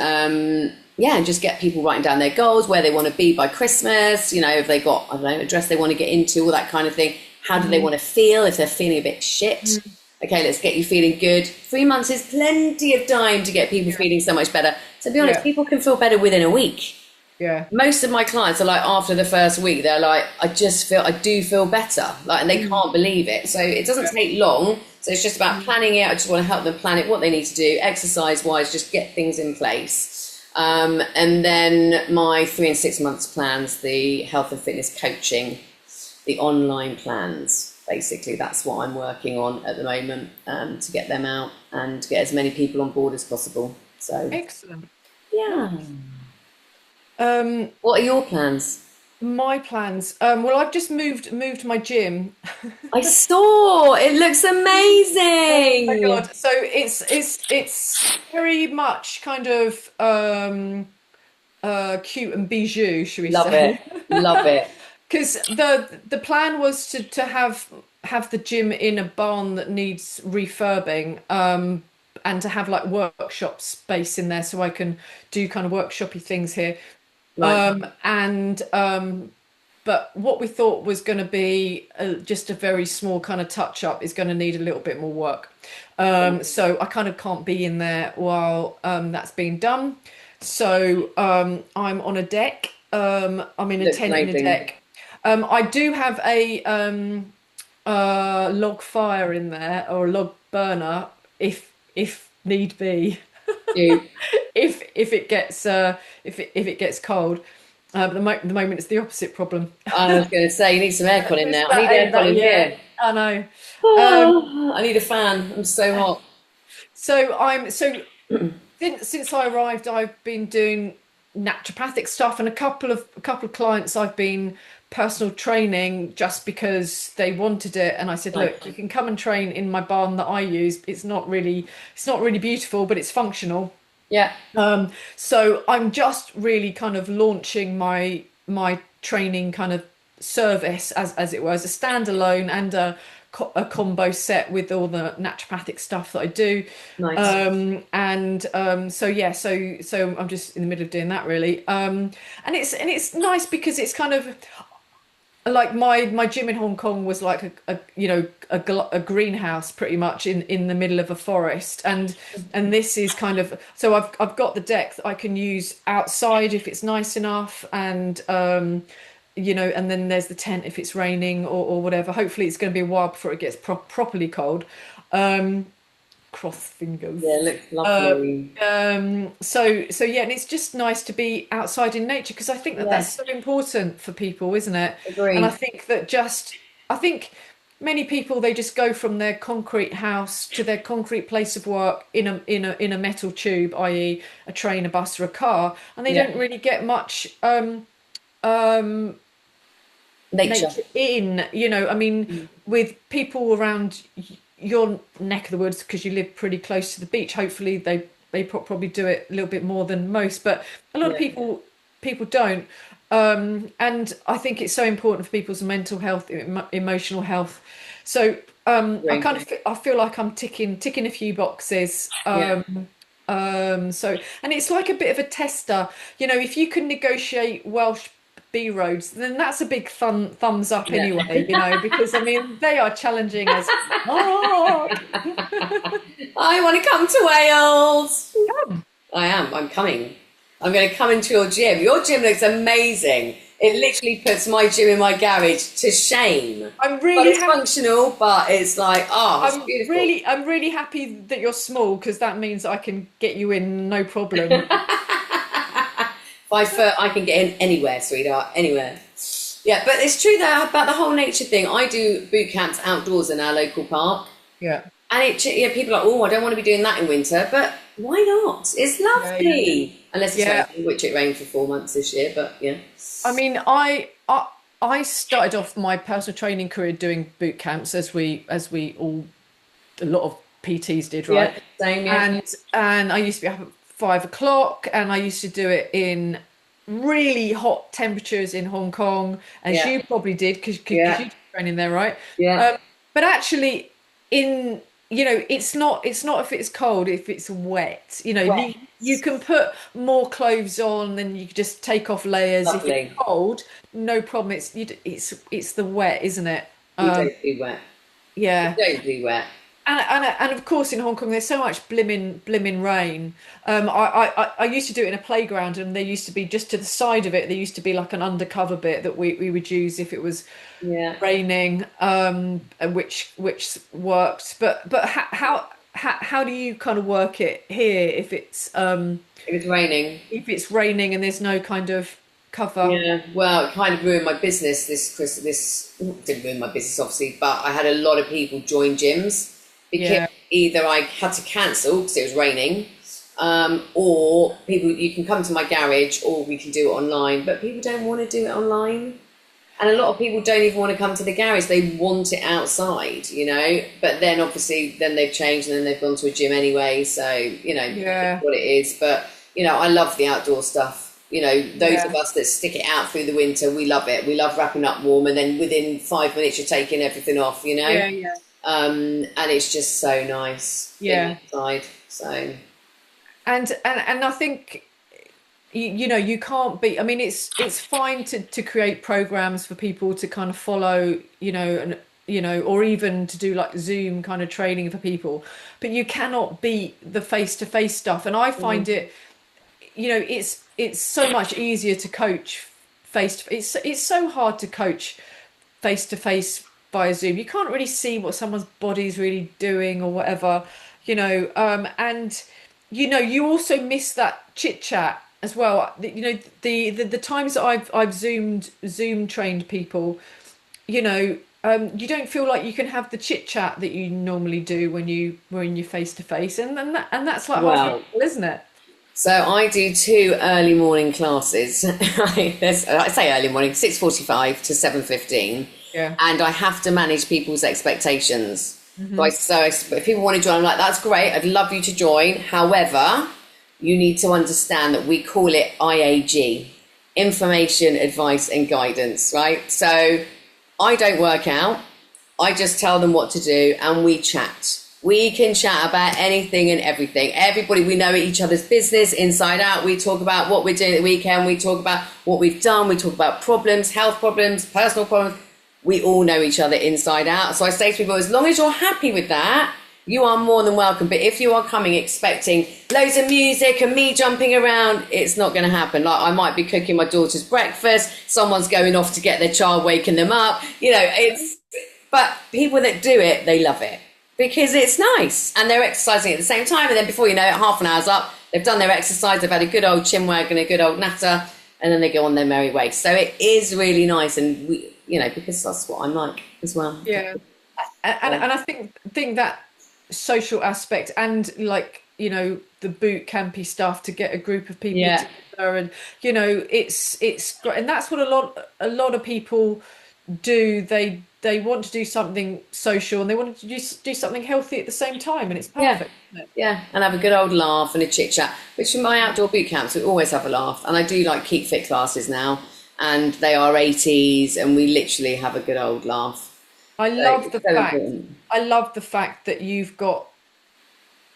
yeah, and just get people writing down their goals, where they want to be by Christmas, you know, if they got, I don't know, a dress they want to get into, all that kind of thing. How do they mm, want to feel if they're feeling a bit shit? mm, Okay, let's get you feeling good. 3 months is plenty of time to get people yeah, feeling so much better. To be honest, yeah, people can feel better within a week. yeah, Most of my clients are like, after the first week, they're like, I do feel better, like, and they mm, can't believe it. So it doesn't yeah, take long. So it's just about mm, planning it. I just want to help them plan it, what they need to do, exercise wise, just get things in place. And then my 3 and 6 months plans, the health and fitness coaching, the online plans. Basically, that's what I'm working on at the moment, to get them out and get as many people on board as possible. So, Excellent. yeah. Nice. Um, What are your plans? my plans. Well, I've just moved my gym. I saw it looks Oh my amazing. God. So it's very much kind of cute and bijou, should we Love it. say? Love it. Because the plan was to have the gym in a barn that needs refurbing, and to have like workshop space in there so I can do kind of workshoppy things here. Right. And but what we thought was going to be just a very small kind of touch up is going to need a little bit more work. So I kind of can't be in there while that's being done. So I'm on a deck. I'm in a Looks tent in a amazing. deck. I do have a log fire in there, or a log burner if need be. You. If it gets if it gets cold. The moment it's the opposite problem. I was going to say, you need some aircon in It's there. I that, need aircon in yeah, here. I know. Um, Oh, I need a fan. I'm so hot. so since I arrived, I've been doing naturopathic stuff, and a couple of clients I've been personal training just because they wanted it, and I said, Nice. look, you can come and train in my barn that I use. It's not really beautiful, but it's functional. Yeah. So I'm just really kind of launching my training kind of service as it were, as a standalone and a combo set with all the naturopathic stuff that I do. Nice. So yeah, so I'm just in the middle of doing that really. And it's nice because it's kind of like my gym in Hong Kong was like a greenhouse pretty much in the middle of a forest, and this is kind of, so I've got the deck that I can use outside if it's nice enough, and and then there's the tent if it's raining or whatever. Hopefully it's going to be a while before it gets properly cold. Cross Yeah, fingers. it looks Uh, lovely. so yeah, and it's just nice to be outside in nature because I think that that's Yeah, so important for people, isn't it? And I agree. think that I think many people, they just go from their concrete house to their concrete place of work in a metal tube, i.e., a train, a bus, or a car, and they Yeah. don't really get much um, Nature. nature in. I mean, with people around your neck of the woods, because you live pretty close to the beach, hopefully they probably do it a little bit more than most, but a lot of Yeah. people don't. And I think it's so important for people's mental health, emotional health. So Agree. I feel like I'm ticking a few boxes. Yeah. And it's like a bit of a tester. If you can negotiate Welsh B roads, then that's a big thumbs up Yeah. anyway, because I mean they are challenging as hard. I want to come to Wales. I am. I'm coming. I'm going to come into your gym. Your gym looks amazing. It literally puts my gym in my garage to shame. I'm But really it's happy. functional, but it's like, oh, it's beautiful. I'm really happy that you're small because that means I can get you in no problem. 5 foot, I can get in anywhere, sweetheart, anywhere. Yeah, but it's true though about the whole nature thing. I do boot camps outdoors in our local park, Yeah. and people are like, oh, I don't want to be doing that in winter, but why not? It's Yeah, yeah, yeah. lovely, unless it's Yeah. raining, which it rained for 4 months this year. But yeah, I mean, I started off my personal training career doing boot camps, as we all, a lot of PTs did, right? yeah, same, yeah, And I used to be up at 5 o'clock, and I used to do it in really hot temperatures in Hong Kong, as yeah, you probably did because yeah, you training there, right? yeah. Um, but actually, in it's not if it's cold, if it's wet. Well, You can put more clothes on, then you can just take off layers. If it's lovely. cold, no problem. It's the wet, isn't it? We don't do wet. We Yeah. don't do wet. And of course in Hong Kong there's so much blimmin' rain. I used to do it in a playground, and there used to be, just to the side of it, there used to be like an undercover bit that we would use if it was Yeah. raining, and which worked. But how? how do you kind of work it here It was raining. if it's raining and there's no kind of cover? Yeah, well, it kind of ruined my business this didn't ruin my business obviously, but I had a lot of people join gyms because Yeah, either I had to cancel because it was raining, or people you can come to my garage or we can do it online, but people don't want to do it online. And a lot of people don't even want to come to the garage. They want it outside, you know. But then obviously then they've changed and then they've gone to a gym anyway. So, you know, it's yeah, what it is. But, you know, I love the outdoor stuff. You know, those of yeah, us that stick it out through the winter, we love it. We love wrapping up warm and then within 5 minutes you're taking everything off, you know. yeah, yeah, And it's just so nice being yeah. outside. So And I think you know you can't be. I mean, it's fine to create programs for people to kind of follow, you know, and you know, or even to do like Zoom kind of training for people, but you cannot beat the face-to-face stuff. And I find it, you know, it's so much easier to coach face to it's so hard to coach face to face via Zoom. You can't really see what someone's body's really doing or whatever, you know. And you know, you also miss that chit chat as well. You know, the times that I've Zoom trained people, you know, you don't feel like you can have the chit chat that you normally do when you're face to face, and that's like half the well, battle, isn't it? so I do two early morning classes. I say early morning, 6:45 to 7:15, Yeah. and I have to manage people's expectations. Hmm. If people want to join, I'm like, that's great. I'd love you to join. However, you need to understand that we call it IAG, information, advice, and guidance, right? So I don't work out. I just tell them what to do and we chat. We can chat about anything and everything. Everybody, we know each other's business inside out. We talk about what we're doing at the weekend. We talk about what we've done. We talk about problems, health problems, personal problems. We all know each other inside out. So I say to people, as long as you're happy with that, you are more than welcome. But if you are coming expecting loads of music and me jumping around, it's not going to happen. Like I might be cooking my daughter's breakfast. Someone's going off to get their child, waking them up. You know, but people that do it, they love it because it's nice and they're exercising at the same time. And then before you know it, half an hour's up, they've done their exercise, they've had a good old chin wag and a good old natter, and then they go on their merry way. So it is really nice. And we, you know, because that's what I'm like as well. Yeah. And I think that social aspect and like, you know, the boot campy stuff to get a group of people Yeah. together, and you know it's great. And that's what a lot of people do. They want to do something social and they want to do something healthy at the same time, and it's Yeah. perfect, isn't it? Yeah, and have a good old laugh and a chit chat. Which in my outdoor boot camps, we always have a laugh. And I do like keep fit classes now, and they are 80s, and we literally have a good old laugh. I So love it's the so fact important. I love the fact that you've got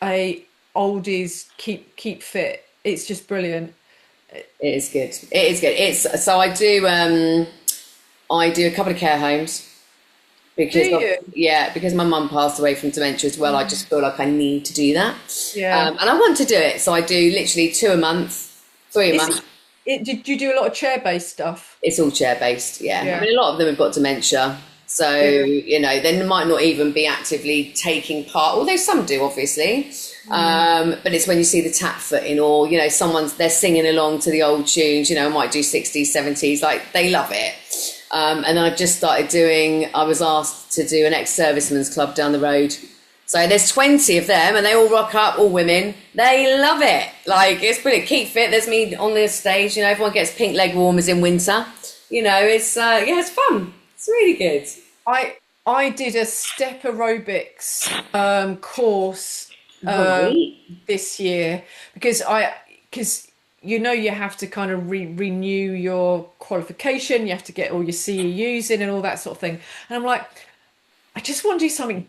a oldies keep fit. It's just brilliant. It is good. It is good. It's so I do a couple of care homes Do because of, you? yeah, because my mum passed away from dementia as well. I just feel like I need to do that, Yeah. and I want to do it. So I do literally two a month, three a Is month. did you do a lot of chair-based stuff? It's all chair based, yeah. I Yeah. mean, a lot of them have got dementia, so Yeah. you know they might not even be actively taking part, although some do, obviously. But it's when you see the tap footing, or you know, they're singing along to the old tunes. You know, I might do 60s, 70s, like they love it. And then I've just started doing. I was asked to do an ex-servicemen's club down the road. So there's 20 of them and they all rock up, all women. They love it. Like, it's brilliant. Keep fit. There's me on the stage. You know, everyone gets pink leg warmers in winter. You know, yeah, it's fun. It's really good. I I did a step aerobics course Right. this year because you know you have to kind of renew your qualification. You have to get all your CEUs in and all that sort of thing. And I'm like, I just want to do something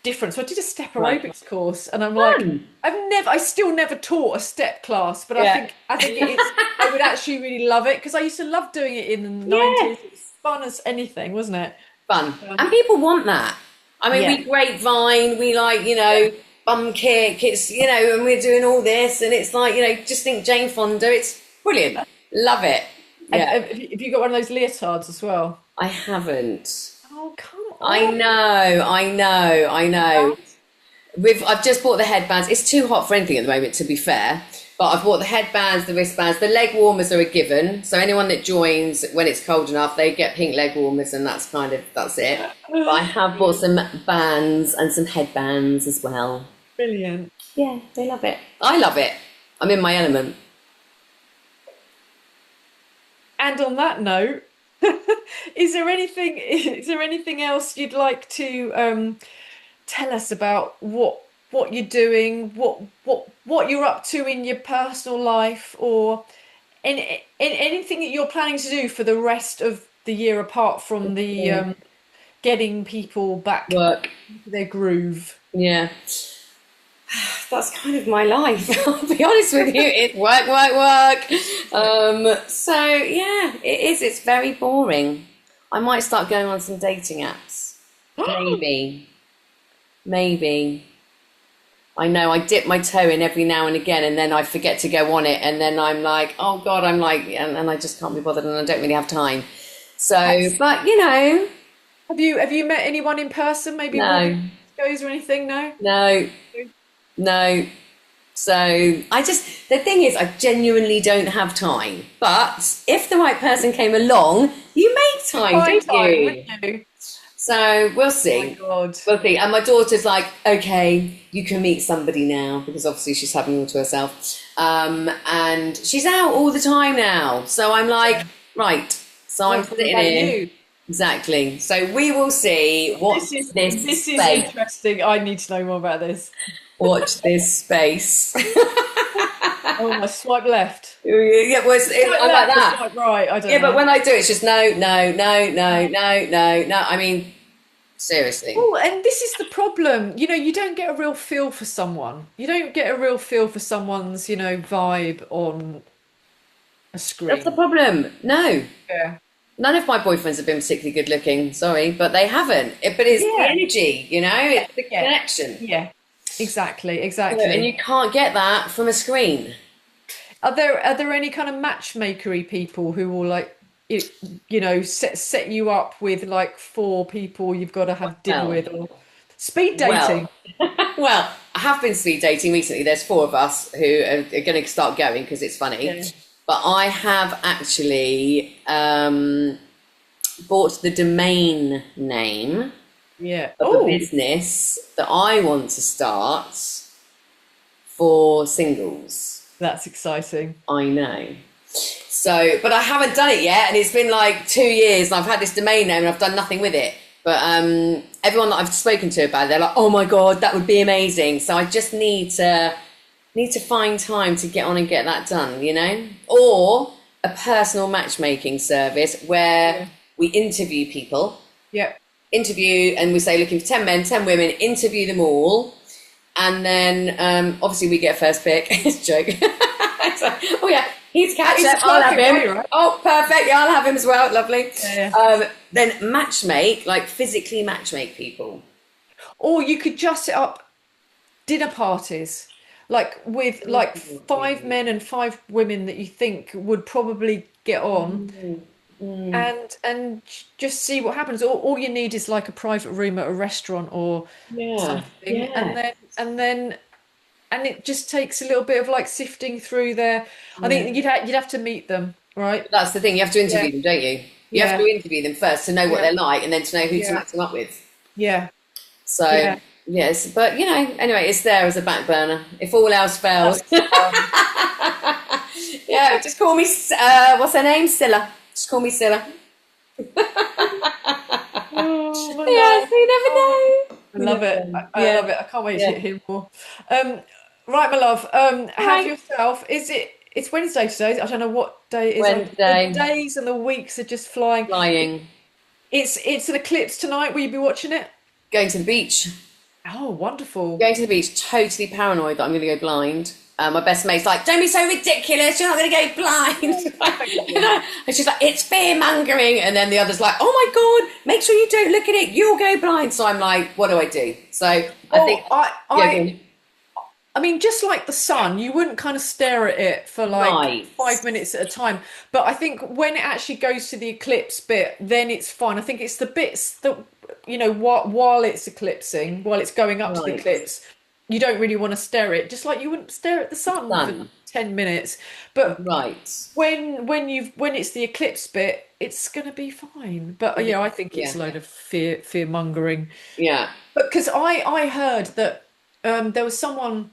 different. So I did a step Right. aerobics course, and I'm like, Fun. I still never taught a step class, but Yeah. I think I would actually really love it because I used to love doing it in the Yeah. 90s. It was fun as anything, wasn't it? Fun. And people want that. I mean, Yeah, we grapevine, we like, you yeah. know, bum kick, it's, you know, and we're doing all this, and it's like, you know, just think Jane Fonda, it's brilliant. Love it. And Yeah. have you got one of those leotards as well? I haven't. Oh, come I on. know, I know, I know. I've just bought the headbands. It's too hot for anything at the moment, to be fair. But I've bought the headbands, the wristbands, the leg warmers are a given. So anyone that joins when it's cold enough, they get pink leg warmers, and that's it. But I have bought some bands and some headbands as well. Brilliant. Yeah, they love it. I love it. I'm in my element. And on that note, is there anything else you'd like to tell us about what you're doing, what you're up to in your personal life, or anything that you're planning to do for the rest of the year apart from the Yeah. getting people back Work. into their groove? Yeah. That's kind of my life. I'll be honest with you. It's work, work, work. So yeah, it is. It's very boring. I might start going on some dating apps. Maybe. Maybe. I know I dip my toe in every now and again, and then I forget to go on it, and then I'm like, oh God, and I just can't be bothered, and I don't really have time. So, but Have you met anyone in person? Maybe no, walking goes or anything? No. no, no. So the thing is, I genuinely don't have time. But if the right person came along, you make time, Find don't time, you? wouldn't you? So we'll Oh my see. God. We'll see. And my daughter's like, okay, you can meet somebody now, because obviously she's having all to herself. And she's out all the time now. So I'm like, right. So I'm What's all sitting about here. you? Exactly. So we will see. Watch This this is space. interesting. I need to know more about this. Watch this space. Oh, I swipe left. Yeah, well, Swipe I'm like left or that. swipe right. I don't Yeah, but know. when I do, it's just no, no, no, no, no, no, no. I mean, seriously. Oh, and this is the problem. You don't get a real feel for someone. You don't get a real feel for someone's, vibe on a That's the screen. problem. No. Yeah. None of my boyfriends have been particularly good looking, sorry, but they haven't. But it's the Yeah. energy, Yeah. it's the Yeah. connection. Yeah. Exactly. And you Exactly. can't get that from a screen. Are there any kind of matchmakery people who will like set you up with like four people you've got to have dinner Well, with, or speed well, dating? well, I have been speed dating recently. There's four of us who are going to start going because it's funny. Yeah. But I have actually bought the domain name Yeah. of a Oh, business that I want to start for singles. that's exciting. I know. So, but I haven't done it yet, and it's been like 2 years, and I've had this domain name, and I've done nothing with it. But everyone that I've spoken to about it, they're like, "Oh my God, that would be amazing!" So I just need to find time to get on and get that done, or a personal matchmaking service where Yeah. we interview people, Yeah. and we say looking for 10 men, 10 women, interview them all, and then obviously we get first pick. It's a joke. It's like, oh yeah, he's catch It's up, the I'll have perfect him. way, right? Oh, perfect, yeah, I'll have him as well, lovely. Yeah. Then matchmake, like physically matchmake people. Or you could just set up dinner parties, like with like five men and five women that you think would probably get on, and just see what happens. All you need is like a private room at a restaurant or Yeah, something, and yeah, it just takes a little bit of like sifting through there. I yeah. think you'd have to meet them, right? That's the thing, you have to Yeah, interview them, don't you? You have to yeah, interview them first to know what yeah, they're like, and then to know who to yeah, match them up with. yeah, So, yeah. yes, but anyway, it's there as a back burner. If all else fails, That's fun. yeah, just call me, what's her name? Scylla. Just call me Scylla. Oh my Yes, love. you never Oh, know. I You love never it. know. I Yeah, love it. I can't wait to yeah. hear more. Um, right, my love. All Have right. yourself. It's Wednesday today. I don't know what day it is. The Wednesday, days and the weeks are just flying. flying, It's an eclipse tonight. Will you be watching it? going to the beach. Oh, wonderful. Going to the beach, totally paranoid that I'm going to go blind. My best mate's like, don't be so ridiculous, you're not going to go blind. And she's like, it's fear mongering. And then the other's like, oh my God, make sure you don't look at it, you'll go blind. So I'm like, what do I do? So I think, Oh, yeah, go on. I mean, just like the sun, you wouldn't kind of stare at it for like Right. 5 minutes at a time. But I think when it actually goes to the eclipse bit, then it's fine. I think it's the bits that, while it's eclipsing, while it's going up to the Right. eclipse, you don't really want to stare at it, just like you wouldn't stare at the sun for Sun. 10 minutes. But Right. when it's the eclipse bit, it's going to be fine. But I think it's Yeah. a load of fear mongering. Yeah. But because I heard that there was someone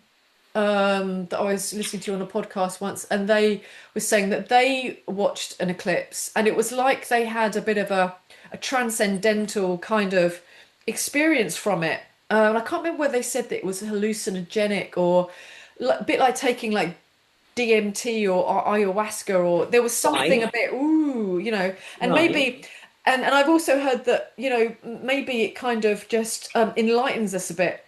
that I was listening to on a podcast once, and they were saying that they watched an eclipse, and it was like they had a bit of a transcendental kind of experience from it. And I can't remember whether they said that it was hallucinogenic or a bit like taking like DMT or ayahuasca, or there was something Right. a bit ooh, and Right. maybe. And I've also heard that, maybe it kind of just enlightens us a bit,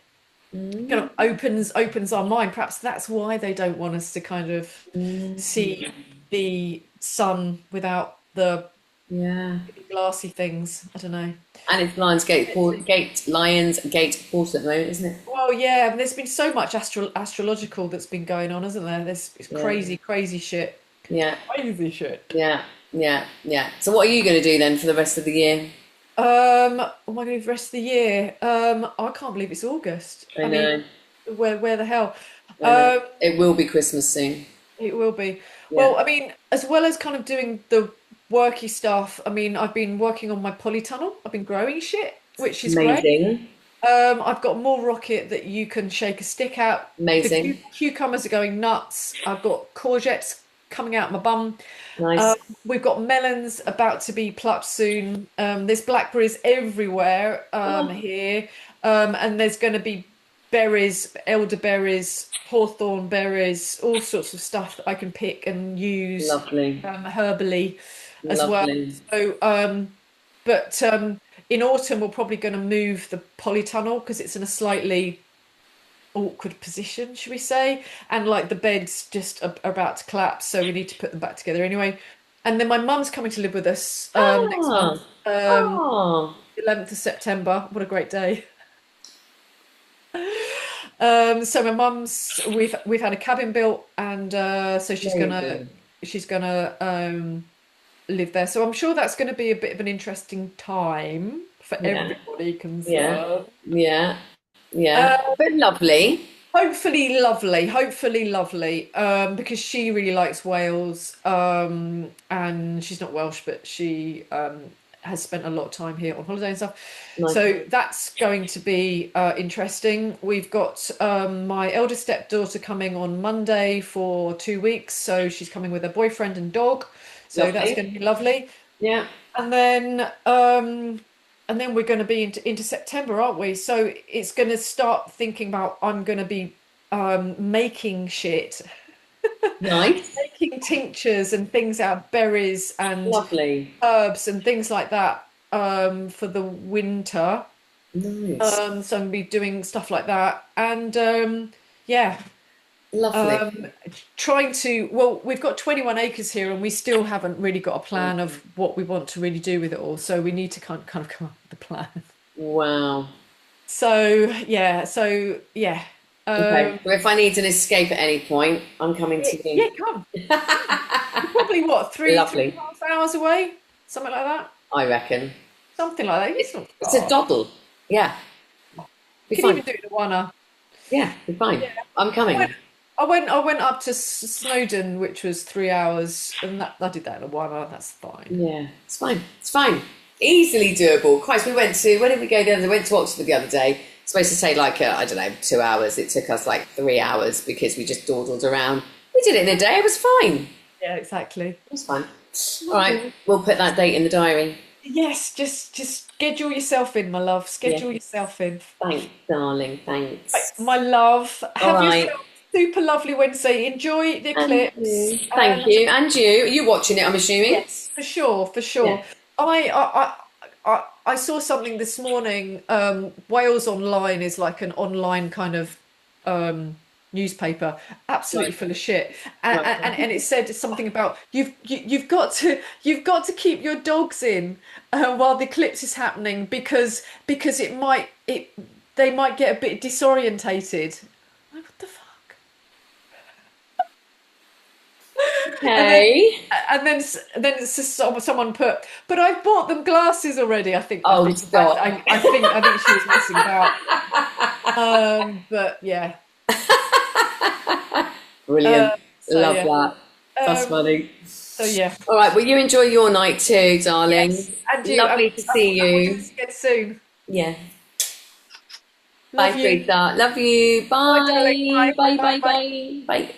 kind Mm, of opens our mind. Perhaps that's why they don't want us to kind of mm, see the sun without the yeah. glassy things. I don't know. And it's Lions Gate Port at the moment, isn't it? Well, yeah, and there's been so much astrological that's been going on, hasn't there? There's it's Yeah. crazy, crazy shit. Yeah. Crazy shit. Yeah. Yeah. Yeah. So what are you going to do then for the rest of the year? What am I going to do for the rest of the year? I can't believe it's August. I I mean, know. where the hell? I know. Um, It will be Christmas soon. It will be. Yeah. Well, I mean, as well as kind of doing the worky stuff, I mean, I've been working on my polytunnel. I've been growing shit, which is great. Amazing. I've got more rocket that you can shake a stick at. The Amazing. cucumbers are going nuts. I've got courgettes coming out my bum. Um, Nice. we've got melons about to be plucked soon. There's blackberries everywhere Oh, here. And there's going to be berries, elderberries, hawthorn berries, all sorts of stuff that I can pick and use lovely. herbally as well. Lovely. So, but in autumn, we're probably going to move the polytunnel because it's in a slightly awkward position, should we say? And like the beds just are about to collapse, so we need to put them back together anyway. And then my mum's coming to live with us next month, Ah. um, Oh. 11th of September. What a great day. So my mum's we've had a cabin built, and so Amazing. she's gonna live there. So I'm sure that's going to be a bit of an interesting time for Yeah. everybody Yeah. concerned. Yeah. Yeah. Uh, But lovely. hopefully lovely, because she really likes Wales, and she's not Welsh, but she has spent a lot of time here on holiday and stuff. Nice. So that's going to be interesting. We've got my eldest stepdaughter coming on Monday for 2 weeks, so she's coming with her boyfriend and dog. So that's Lovely. going to be lovely. Yeah. And then we're going to be into September, aren't we? So it's going to start thinking about I'm going to be making shit, Nice. making tinctures and things out of berries and Lovely. herbs and things like that for the winter. Nice. So I'm going to be doing stuff like that, and yeah, Lovely. um, trying to. Well, we've got 21 acres here, and we still haven't really got a plan of what we want to really do with it all. So we need to kind of come up with a plan. Wow. So yeah. Okay. Um, So if I need an escape at any point, I'm coming yeah, to yeah, you. come. You're probably what, three and Lovely. a half hours away, something like that. I reckon. Something like that. It's It's, not it's a far. doddle. Yeah. You Be can even fine. do it in one hour. Yeah. Be fine. Yeah. I'm I went, coming. I went up to Snowdon, which was 3 hours, and I did that in a 1 hour. That's fine. Yeah. It's fine. It's fine. Easily doable. Christ, where did we go the other day? We went to Oxford the other day. Supposed to take like, I don't know, 2 hours. It took us like 3 hours because we just dawdled around. We did it in a day. It was fine. It Yeah, exactly. was fine. All right. Lovely. We'll put that date in the diary. Yes, just schedule yourself in, my love. Yeah. Schedule yourself in. Thanks, darling. Right, Thanks. my love, All have right. yourself a super lovely Wednesday. Enjoy the And eclipse, you. Thank and you. And you. Are you watching it, I'm assuming? yes, for sure, for Yeah. sure. I saw something this morning. Wales Online is like an online kind of newspaper, absolutely Right. full of shit, and, Right. and it said something about you've got to keep your dogs in while the eclipse is happening because it they might get a bit disorientated. Like, what the fuck? And then Okay. someone put, but I've bought them glasses already. I think I Oh, think I, stop. I, I think I think she was messing about. But yeah. Brilliant. So Love yeah. that. That's Um, funny. so yeah. All right, well, you enjoy your night too, darling. Yes, and you. Lovely to see And we'll do you. this again soon. Yeah. Love Bye, you. sweetheart. Love you. Bye, darling. Bye. Bye, bye, Bye, bye, bye, bye. bye. Bye.